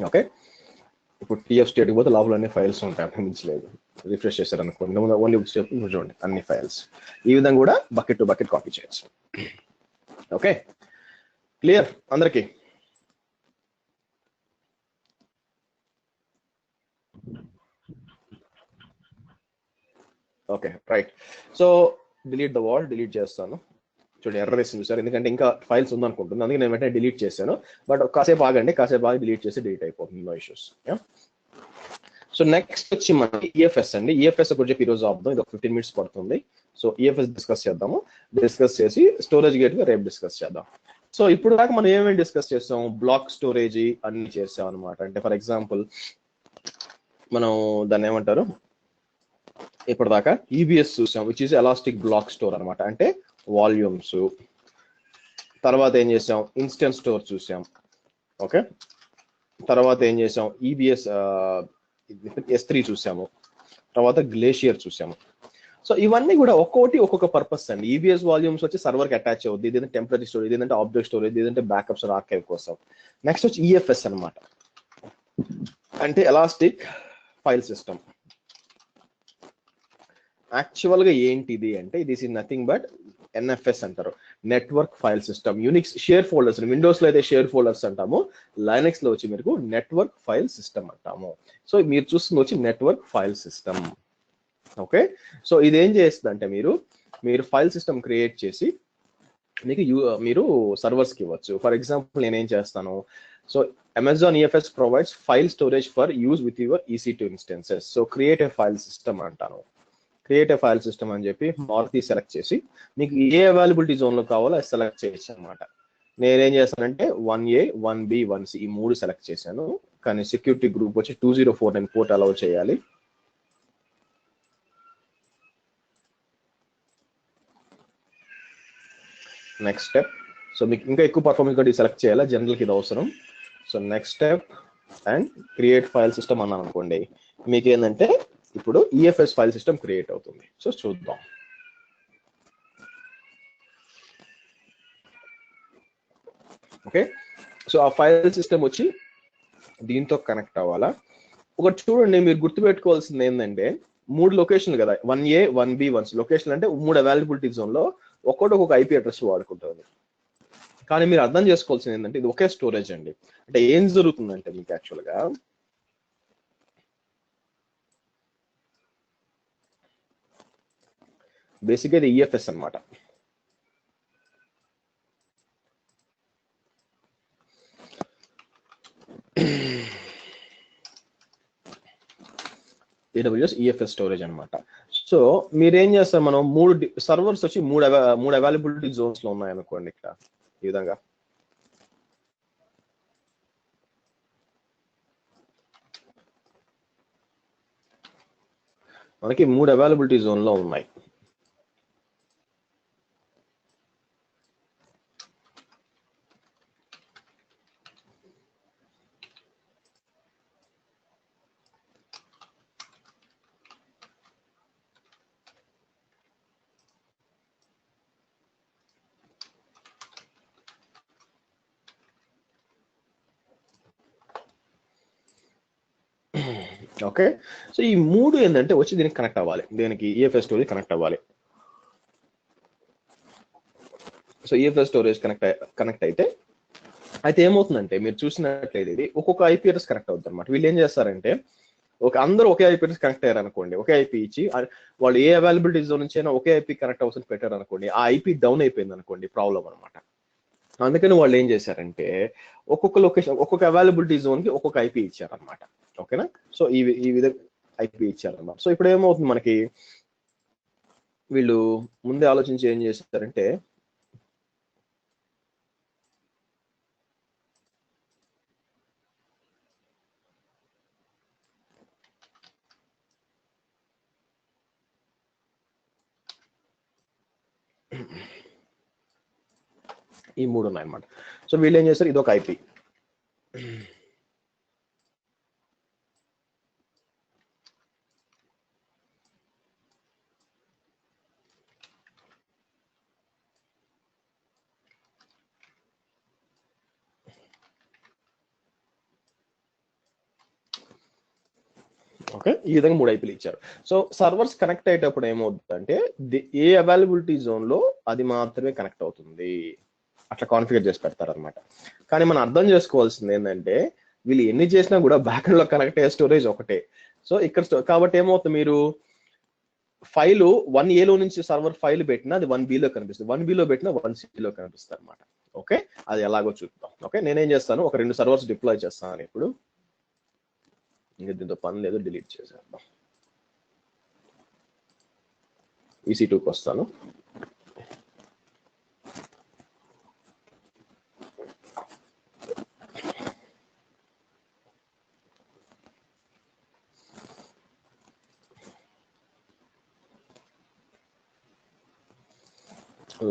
ఓకే, ఇప్పుడు TF స్టేట్కి పోతే లోపల అన్ని ఫైల్స్ ఉంటాయి, అక్కడ మించలేదు. రిఫ్రెష్ చేశారు అనుకోండి, ఓన్లీ స్టెప్ చూడండి అన్ని ఫైల్స్. ఈ విధంగా కూడా బకెట్ టు బకెట్ కాపీ చేయొచ్చు. ఓకే, క్లియర్ అందరికి? Okay right. So delete the wall, delete చేస్తాను. చూడండి ఎర్రర్ ఇస్తుంది సార్, ఎందుకంటే ఇంకా ఫైల్స్ ఉందనుకుంటుంది, అందుకే నేను వెంటనే డిలీట్ చేశాను. బట్ కాసేపు ఆగండి, కాసేపు ఆగి డిలీట్ చేసి డిలీట్ అయిపోతుంది, నో ఇష్యూస్. సో నెక్స్ట్ వచ్చి మనకి EFS అండి. EFS గురించి చెప్పి ఈరోజు ఆపుదాం, ఇది ఒక 15 minutes పడుతుంది. సో EFS డిస్కస్ చేద్దాము, డిస్కస్ చేసి స్టోరేజ్ గేట్గా రేపు డిస్కస్ చేద్దాం. సో ఇప్పుడు దాకా మనం ఏమేమి డిస్కస్ చేస్తాం, బ్లాక్ స్టోరేజ్ అన్ని చేస్తాం అనమాట. అంటే ఫర్ ఎగ్జాంపుల్ మనం దాన్ని ఏమంటారు, ఇప్పటిదాకా EBS చూసాం, which is elastic block store అనమాట, అంటే వాల్యూమ్స్. తర్వాత ఏం చేసాం, ఇన్స్టెంట్ స్టోర్ చూసాం. ఓకే, తర్వాత ఏం చేసాం, EBS S3 చూసాము, తర్వాత గ్లేషియర్ చూసాము. సో ఇవన్నీ కూడా ఒక్కొక్కటి ఒక్కొక్క పర్పస్ అండి. EBS వాల్యూమ్స్ వచ్చి సర్వర్కి అటాచ్ అవుద్ది, ఇదేంటే టెంపరీ స్టోరేజ్, ఇదేంటే ఆబ్జెక్ట్ స్టోరేజ్, ఇదేంటే బ్యాకప్స్ ఆర్కైవ్ కోసం. నెక్స్ట్ వచ్చి EFS అనమాట, అంటే ఎలాస్టిక్ ఫైల్ సిస్టమ్. యాక్చువల్ గా ఏంటిది అంటే this is nothing but NFS అంటారు, network file system. Unix share folders, Windows లో అయితే షేర్ ఫోల్డర్స్ అంటాము, లైనక్స్ లో వచ్చి మీకు నెట్వర్క్ ఫైల్ సిస్టమ్ అంటాము. సో మీరు చూస్తుంది వచ్చి network file system. Okay, so ఇది ఏం చేస్తుంది అంటే మీరు ఫైల్ సిస్టమ్ క్రియేట్ చేసి మీరు సర్వర్స్ కి ఇవ్వచ్చు. ఫర్ ఎగ్జాంపుల్ నేనేం చేస్తాను, so Amazon EFS provides file storage for use with your EC2 instances. So create a file system అంటాను. క్రియేట్ ఏ ఫైల్ సిస్టమ్ అని చెప్పి మారుతి సెలెక్ట్ చేసి మీకు ఏ అవైలబిలిటీ జోన్ లో కావాలో అది సెలెక్ట్ చేయొచ్చు అనమాట. నేనేం చేస్తానంటే 1A 1B 1C ఈ 3 సెలెక్ట్ చేశాను, కానీ సెక్యూరిటీ గ్రూప్ వచ్చి 2049 పోర్ట్ అలౌ చేయాలి. నెక్స్ట్ స్టెప్, సో మీకు ఇంకా ఎక్కువ పర్ఫార్మెన్స్ కూడా సెలెక్ట్ చేయాలా, జనరల్కి ఇది అవసరం. So next step and create file system అన్నాను అనుకోండి, మీకు ఏంటంటే ఇప్పుడు EFS ఫైల్ సిస్టమ్ క్రియేట్ అవుతుంది. సో చూద్దాం. ఓకే, సో ఆ ఫైల్ సిస్టమ్ వచ్చి దీంతో కనెక్ట్ అవ్వాలా. ఒకటి చూడండి, మీరు గుర్తుపెట్టుకోవాల్సింది ఏంటంటే 3 లొకేషన్లు కదా, 1A 1B 1C లొకేషన్ అంటే 3 అవైలబిలిటీ జోన్ లో ఒక్కొక్క IP అడ్రస్ వాడుకుంటుంది. కానీ మీరు అర్థం చేసుకోవాల్సింది ఏంటంటే ఇది ఒకే స్టోరేజ్ అండి. అంటే ఏం జరుగుతుందంటే మీకు యాక్చువల్గా బేసిక్గా ఇది EFS అనమాట. AWS EFS స్టోరేజ్ అనమాట. సో మీరేం చేస్తారు, మనం 3 సర్వర్స్ వచ్చి 3 అవైలబిలిటీ జోన్స్ లో ఉన్నాయి అనుకోండి. ఇక్కడ ఈ విధంగా మనకి 3 అవైలబిలిటీ జోన్ లో ఉన్నాయి. ఓకే. సో ఈ 3 ఏంటంటే వచ్చి దీనికి కనెక్ట్ అవ్వాలి, దీనికి ఈఎఫ్ఎస్ స్టోరేజ్ కనెక్ట్ అవ్వాలి. సో ఈఎఫ్ఎస్ స్టోరేజ్ కనెక్ట్ అయితే ఏమవుతుందంటే మీరు చూసినట్లయితే ఇది ఒక్కొక్క ఐపీ అడ్రస్ కనెక్ట్ అవుతుంది అనమాట. వీళ్ళు ఏం చేస్తారంటే అందరూ ఒకే ఐపీ అడ్రస్ కనెక్ట్ అయ్యారు అనుకోండి, ఒకే ఐపీ ఇచ్చి వాళ్ళు ఏ అవైలబిలిటీ జోన్ నుంచి అయినా ఒకే ఐపీ కనెక్ట్ అవుతుంది పెట్టారు అనుకోండి, ఆ ఐపీ డౌన్ అయిపోయింది అనుకోండి, ప్రాబ్లం అనమాట. అందుకని వాళ్ళు ఏం చేశారంటే ఒక్కొక్క లొకేషన్ ఒక్కొక్క అవైలబిలిటీ జోన్ కి ఒక్కొక్క ఐపీ ఇచ్చారనమాట. ఓకేనా. సో ఈ విధంగా ఐపీ ఇచ్చారనమాట. సో ఇప్పుడు ఏమవుతుంది మనకి, వీళ్ళు ముందే ఆలోచించి ఏం చేశారంటే ఈ 3 ఉన్నాయన్నమాట. సో వీళ్ళు ఏం చేస్తారు, ఇదొక ఐపీ. ఓకే, ఈ విధంగా 3 ఐపీలు ఇచ్చారు. సో సర్వర్స్ కనెక్ట్ అయ్యేటప్పుడు ఏమవుతుందంటే ఏ అవైలబిలిటీ జోన్ లో అది మాత్రమే కనెక్ట్ అవుతుంది, అట్లా కాన్ఫిగర్ చేసి పెడతారనమాట. కానీ మనం అర్థం చేసుకోవాల్సింది ఏంటంటే వీళ్ళు ఎన్ని చేసినా కూడా బ్యాకెండ్ లో కనెక్ట్ అయ్యే స్టోరేజ్ ఒకటే. సో ఇక్కడ కాబట్టి ఏమవుతుంది, మీరు ఫైల్ 1A లో నుంచి సర్వర్ ఫైల్ పెట్టినా అది 1B లో కనిపిస్తుంది, 1B లో పెట్టినా 1C లో కనిపిస్తుంది అనమాట. ఓకే, అది ఎలాగో చూద్దాం. ఓకే, నేనేం చేస్తాను, ఒక 2 సర్వర్స్ డిప్లాయ్ చేస్తాను ఇప్పుడు. ఇంకా దీంతో పని లేదు, డిలీట్ చేసేద్దాం. EC2కి వస్తాను.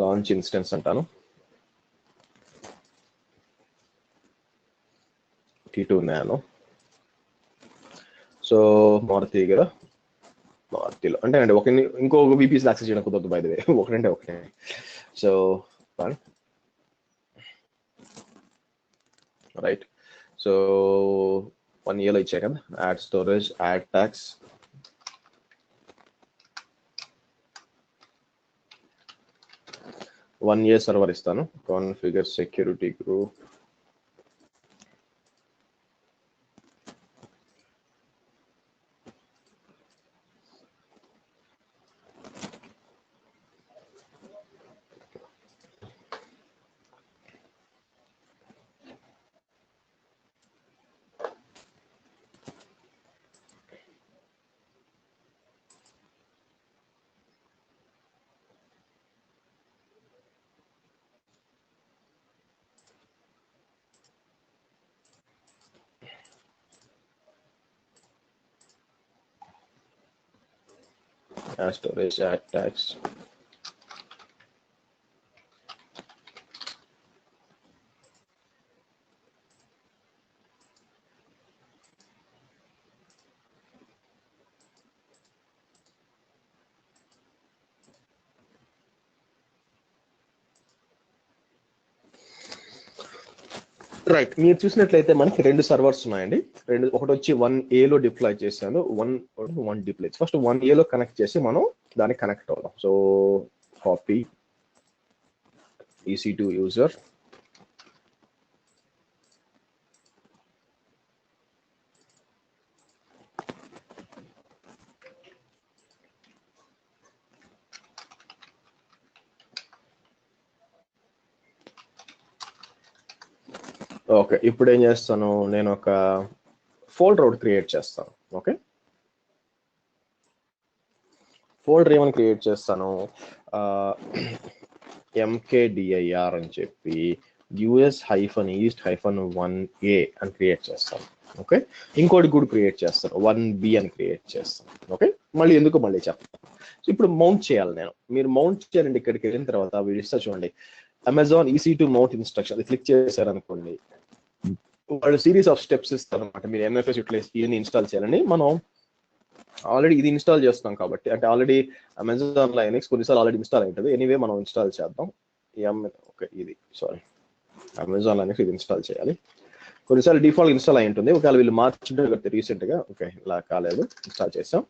లాంచ్ ఇన్స్టెన్స్ అంటాను, T2 నానో. సో మారుతి కదా, మారుతిలో అంటే ఇంకొక VPS యాక్సెస్ చేయడం కుదరదు బై ది వే, ఒకటే. So right. సో 1A లో ఇచ్చా కదా, add storage, add tags, one A server ఇస్తాను, configure security group, add storage, add tags. Right, మీరు చూసినట్లయితే మనకి 2 సర్వర్స్ ఉన్నాయండి. ఒకటి వచ్చి 1A లో డిప్లాయ్ చేశాను, వన్ డిప్లాయ్. ఫస్ట్ 1A లో కనెక్ట్ చేసి మనం దానికి కనెక్ట్ అవుదాం. So copy EC2 user, okay. ఇప్పుడు ఏం చేస్తాను, నేను ఒక ఫోల్డర్ ఒకటి క్రియేట్ చేస్తాను. ఓకే, ఫోల్డర్ ఏమని క్రియేట్ చేస్తాను, MKDIR అని చెప్పి US-East-1A అని క్రియేట్ చేస్తాను. ఓకే, ఇంకోటి కూడా క్రియేట్ చేస్తాను, 1B అని క్రియేట్ చేస్తాను. ఓకే, మళ్ళీ చెప్తాను. సో ఇప్పుడు మౌంట్ చేయాలి నేను. మీరు మౌంట్ చేయాలండి, ఇక్కడికి వెళ్ళిన తర్వాత వీళ్ళు ఇస్తా చూడండి, అమెజాన్ EC2 మౌంట్ ఇన్స్ట్రక్షన్, అది క్లిక్ చేశారనుకోండి, వాళ్ళు సిరీస్ ఆఫ్ స్టెప్స్ ఇస్తారు అనమాట. మీరు MFS ఇవన్నీ ఇన్స్టాల్ చేయాలని. మనం ఆల్రెడీ ఇది ఇన్స్టాల్ చేస్తున్నాం కాబట్టి, అంటే ఆల్రెడీ అమెజాన్ లైనక్స్ కొన్నిసార్లు ఆల్రెడీ ఇన్స్టాల్ అవుతుంది. ఎనీవే మనం ఇన్స్టాల్ చేద్దాం. ఓకే, ఇది సారీ, అమెజాన్ లైనక్స్ ఇది ఇన్స్టాల్ చేయాలి. కొన్నిసార్లు డిఫాల్ట్ ఇన్స్టాల్ అయి ఉంటుంది, ఒకవేళ వీళ్ళు మార్చుంటే రీసెంట్గా. ఓకే, ఇలా కాలేదు, ఇన్స్టాల్ చేసాం.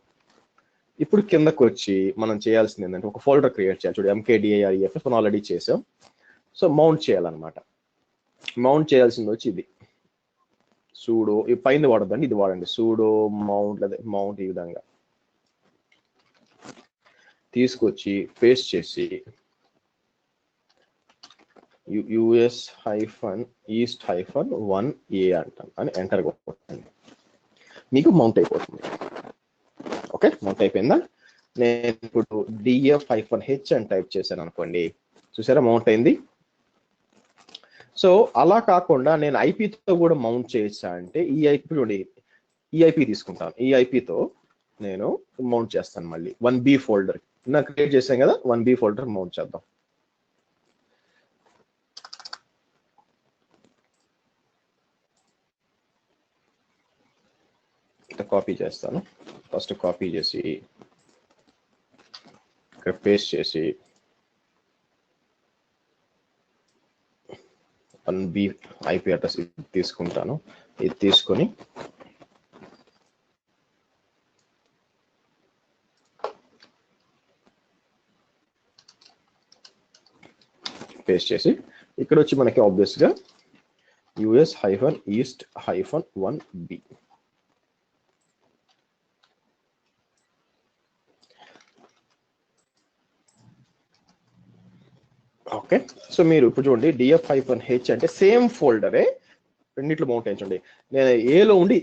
ఇప్పుడు కిందకు వచ్చి మనం చేయాల్సింది ఏంటంటే ఒక ఫోల్డర్ క్రియేట్ చేయాలి. చూడండి, MKDIREFS మనం ఆల్రెడీ చేసాం. సో మౌంట్ చేయాలన్నమాట. మౌంట్ చేయాల్సింది వచ్చి ఇది సూడో, ఈ పైన వాడద్దండి, ఇది వాడండి. సూడో మౌంట్, లేదా మౌంట్ ఈ విధంగా తీసుకొచ్చి పేస్ట్ చేసి US-East-1A అంటాను అని ఎంటర్ కొట్టండి. మీకు మౌంట్ అయిపోతుంది. ఓకే, మౌంట్ అయిపోయిందా? నేను ఇప్పుడు DF-H అని టైప్ చేశాను అనుకోండి, చూసారా మౌంట్ అయింది. సో అలా కాకుండా నేను ఐపీతో కూడా మౌంట్ చేయొచ్చా అంటే ఈ ఐపీ చూడండి, ఈ ఐపీ తీసుకుంటాను. ఈ ఐపీతో నేను మౌంట్ చేస్తాను. మళ్ళీ 1B ఫోల్డర్ నాకు క్రియేట్ చేశాను కదా, 1B ఫోల్డర్ మౌంట్ చేద్దాం. కాపీ చేస్తాను. ఫస్ట్ కాపీ చేసి ఇక్కడ పేస్ట్ చేసి 1B ఐపీ అడ్రస్ తీసుకుంటాను. ఇది తీసుకొని పేస్ట్ చేసి ఇక్కడ వచ్చి మనకి ఆబ్వియస్ గా US-East-1B. ఓకే, సో మీరు ఇప్పుడు చూడండి DF-H అంటే సేమ్ ఫోల్డరే రెండిట్లో మౌంట్ అయ్యించండి. నేను ఏలో ఉండి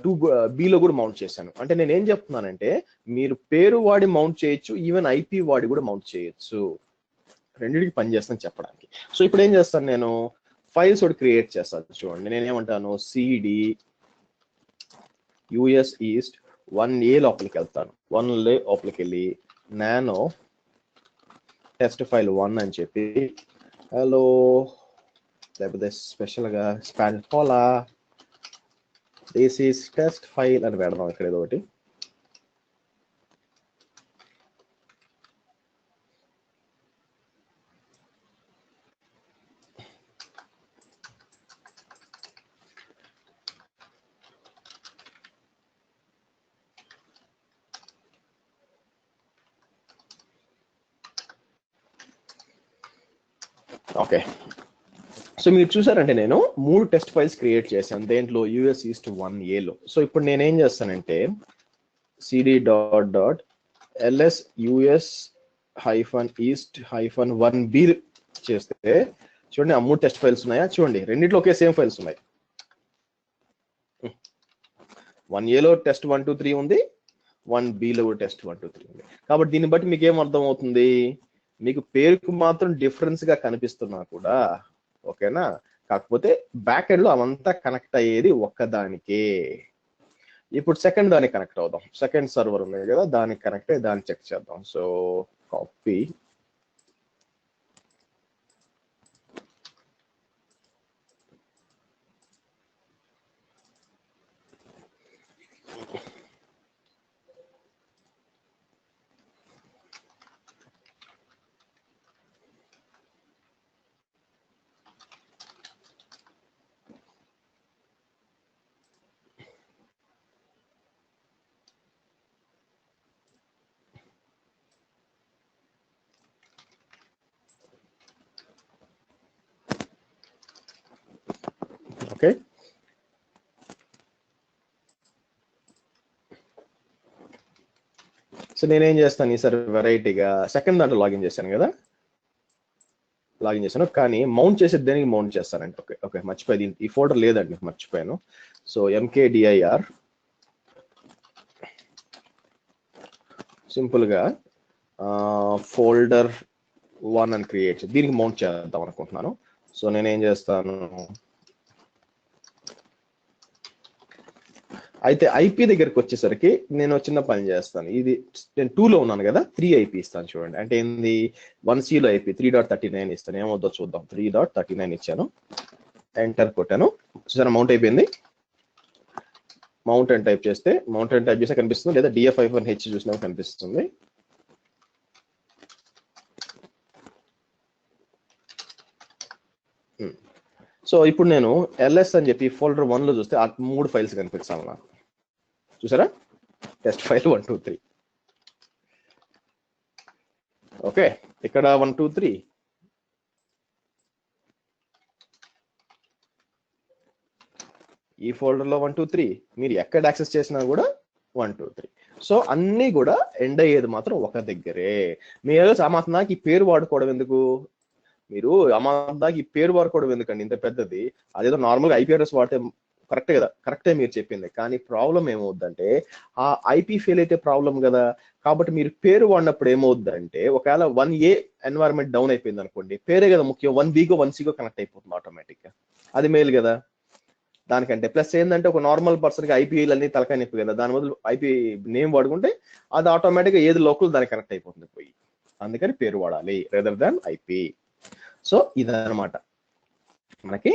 2B కూడా మౌంట్ చేశాను. అంటే నేను ఏం చెప్తున్నానంటే మీరు పేరు వాడి మౌంట్ చేయొచ్చు, ఈవెన్ ఐపీ వాడి కూడా మౌంట్ చేయొచ్చు, రెండింటికి పని చేస్తాను చెప్పడానికి. సో ఇప్పుడు ఏం చేస్తాను, నేను ఫైల్స్ ఒకటి క్రియేట్ చేస్తాను. చూడండి, నేనేమంటాను, CD US-East-1A లోపలికి వెళ్తాను. 1A లోపలికి వెళ్ళి నానో టెస్ట్ ఫైల్ 1 అని చెప్పి హలో, లేకపోతే స్పెషల్గా Spanish Hola this is test file అని పెడదాం ఇక్కడ ఏదో ఒకటి. ఓకే, సో మీరు చూసారంటే నేను 3 టెస్ట్ ఫైల్స్ క్రియేట్ చేశాను దేంట్లో US-East-1Aలో. సో ఇప్పుడు నేనేం చేస్తానంటే cd.ls US-East-1B చేస్తే చూడండి, ఆ 3 టెస్ట్ ఫైల్స్ ఉన్నాయా? చూడండి, రెండిట్లో ఒకే సేమ్ ఫైల్స్ ఉన్నాయి. 1Aలో టెస్ట్ 1 2 3 ఉంది, 1Bలో కూడా టెస్ట్ 1 2 3 ఉంది. కాబట్టి దీన్ని బట్టి మీకు ఏం అర్థం అవుతుంది, మీకు పేరుకు మాత్రం డిఫరెన్స్ గా కనిపిస్తున్నా కూడా ఓకేనా, కాకపోతే బ్యాక్ ఎండ్ లో అవంతా కనెక్ట్ అయ్యేది ఒక్కదానికే. ఇప్పుడు సెకండ్ దానికి కనెక్ట్ అవుదాం. సెకండ్ సర్వర్ ఉంది కదా, దానికి కనెక్ట్ అయ్యి దాన్ని చెక్ చేద్దాం. So copy okay. సో నేనేం చేస్తాను ఈసారి వెరైటీగా సెకండ్ దాంట్లో లాగిన్ చేశాను కదా, లాగిన్ చేశాను, కానీ మౌంట్ చేసే దేనికి మౌంట్ చేస్తానంటే ఓకే ఓకే మర్చిపోయి ఈ ఫోల్డర్ లేదండి, మర్చిపోయాను. సో MKDIR సింపుల్ గా ఫోల్డర్ 1 అని క్రియేట్ చేసి దీనికి మౌంట్ చేద్దాం అనుకుంటున్నాను. సో నేనేం చేస్తాను, అయితే ఐపీ దగ్గరికి వచ్చేసరికి నేను చిన్న పని చేస్తాను. ఇది నేను 2లో ఉన్నాను కదా, 3 ఐపీ ఇస్తాను చూడండి. అంటే ఏంది, 1Cలో ఐపీ 3.39 ఇస్తాను. ఏమవుతుందో చూద్దాం. 3.39 ఇచ్చాను, ఎంటర్ కొట్టాను, చూసారా మౌంట్ అయిపోయింది. మౌంట్ అని టైప్ చేస్తే కనిపిస్తుంది, లేదా DF-H చూసినా కనిపిస్తుంది. సో ఇప్పుడు నేను ls అని చెప్పి ఫోల్డర్ 1 లో చూస్తే ఆ 3 ఫైల్స్ కనిపిస్తాను నాకు. చూసారా? Test file 1 2 3. ఓకే, ఇక్కడ 1 2 3. ఈ ఫోల్డర్ లో 1 2 3. మీరు ఎక్కడ యాక్సెస్ చేసినా కూడా 1 2 3. సో అన్ని కూడా ఎండ్ అయ్యేది మాత్రం ఒక దగ్గరే. మీరు అమాంతాకి ఈ పేరు వాడుకోవడం ఎందుకు? మీరు అమాంతాకి ఈ పేరు వాడుకోవడం ఎందుకండి ఇంత పెద్దది? అదేదో నార్మల్గా ఐపీ అడ్రస్ వాడితే కరెక్టే కదా, కరెక్టే మీరు చెప్పింది. కానీ ప్రాబ్లం ఏమవుద్దంటే ఆ ఐపీ ఫెయిల్ అయితే ప్రాబ్లం కదా. కాబట్టి మీరు పేరు వాడినప్పుడు ఏమవుద్దంటే ఒకవేళ 1A ఎన్వైరన్మెంట్ డౌన్ అయిపోయింది అనుకోండి, పేరే కదా ముఖ్యం, 1Bగో 1Cగో కనెక్ట్ అయిపోతుంది ఆటోమేటిక్ గా. అది మేలు కదా దానికంటే. ప్లస్ ఏంటంటే ఒక నార్మల్ పర్సన్కి ఐపీఎల్ అన్ని తలకాయ నొప్పి కదా, దాని బదులు ఐపీ నేమ్ వాడుకుంటే అది ఆటోమేటిక్గా ఏది లోకల్ దానికి కనెక్ట్ అయిపోతుంది పోయి. అందుకని పేరు వాడాలి రెదర్ దాన్ ఐపీ. సో ఇదన్నమాట మనకి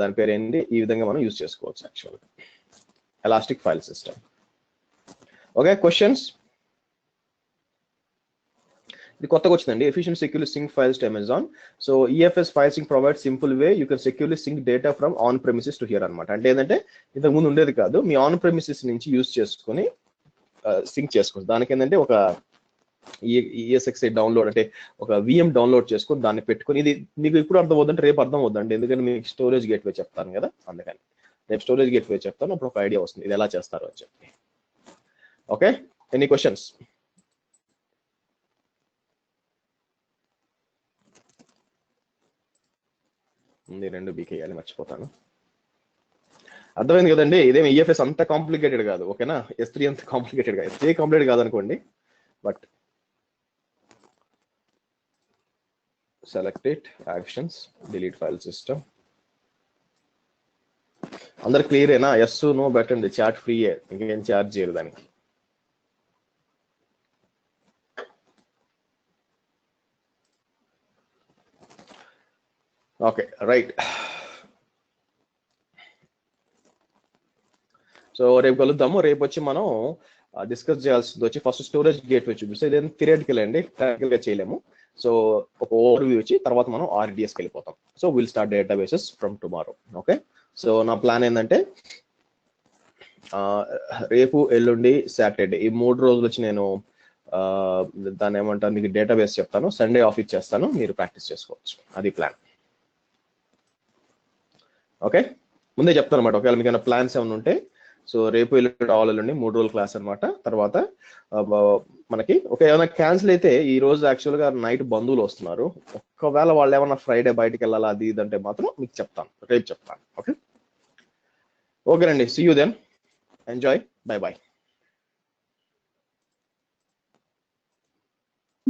దాని పేరు ఏంటి, ఈ విధంగా మనం యూజ్ చేసుకోవచ్చు యాక్చువల్గా elastic file system. Okay, questions? ఇది కొత్తగా వచ్చిందండి, efficient securely sync files to Amazon. So EFS file sync provide simple way you can securely sync data from on premises to here అనమాట. అంటే ఏంటంటే ఇంతకు ముందు ఉండేది కాదు, మీ ఆన్ ప్రెమిసెస్ నుంచి యూజ్ చేసుకుని సింక్ చేసుకోవచ్చు. దానికి ఏంటంటే ఒక ESXi డౌన్లోడ్ అంటే ఒక VM డౌన్లోడ్ చేసుకొని దాన్ని పెట్టుకొని, ఇది మీకు ఇప్పుడు అర్థం అవుతుందంటే రేపు అర్థం అవుతుందండి, ఎందుకంటే మీకు స్టోరేజ్ గేట్వే చెప్తాను కదా, అందుకని రేపు స్టోరేజ్ గేట్వే చెప్తాను, అప్పుడు ఒక ఐడియా వస్తుంది ఇది ఎలా చేస్తారు అని చెప్పి. Okay, any questions? రెండు బీక్ వేయాలి, మర్చిపోతాను. అర్థమైంది కదండి, ఇదేమి ఈఎఫ్ఎస్ అంత కాంప్లికేటెడ్ కాదు. ఓకేనా, S3 అంత కాంప్లికేటెడ్ కాదు, S3 కాంప్లికేట్ కాదనుకోండి. But select it, actions, delete file system. అందరు క్లియరేనా? ఎస్ నో పెట్టండి, చాట్ ఫ్రీయే, ఇంకేం చార్జ్ చేయరు దానికి. Okay, right. సో రేపు కలుద్దాము. రేపు వచ్చి మనం డిస్కస్ చేయాల్సింది వచ్చి ఫస్ట్ స్టోరేజ్ గేట్వే చూపిస్తే, ఇదేం థియరిటికల్ అండి, ప్రాక్టికల్ గా చేయలేము. సో ఒక ఓవర్ వ్యూ వచ్చి తర్వాత మనం RDSకి వెళ్ళిపోతాం. So will start databases from tomorrow. Okay, so నా ప్లాన్ ఏంటంటే రేపు ఎల్లుండి సాటర్డే ఈ 3 రోజులు వచ్చి నేను దాన్ని ఏమంటారు మీకు డేటాబేస్ చెప్తాను, సండే ఆఫ్ ఇచ్చేస్తాను, మీరు ప్రాక్టీస్ చేసుకోవచ్చు, అది ప్లాన్. ఓకే, ముందే చెప్తాను అనమాట, ఒకవేళ మీకు ఏమైనా ప్లాన్స్ ఏమైనా ఉంటే. సో రేపు ఎల్లుండి ఆల్ ఎల్లుండి 3 రోజుల క్లాస్ అనమాట. తర్వాత మనకి ఏమైనా క్యాన్సిల్ అయితే, ఈ రోజు యాక్చువల్గా నైట్ బంధువులు వస్తున్నారు, ఒకవేళ వాళ్ళు ఏమైనా ఫ్రైడే బయటకు వెళ్ళాలా అది ఇదంటే మాత్రం మీకు చెప్తాను, రేపు చెప్తాను. ఓకే, ఓకేనండి, see you then, enjoy, bye bye.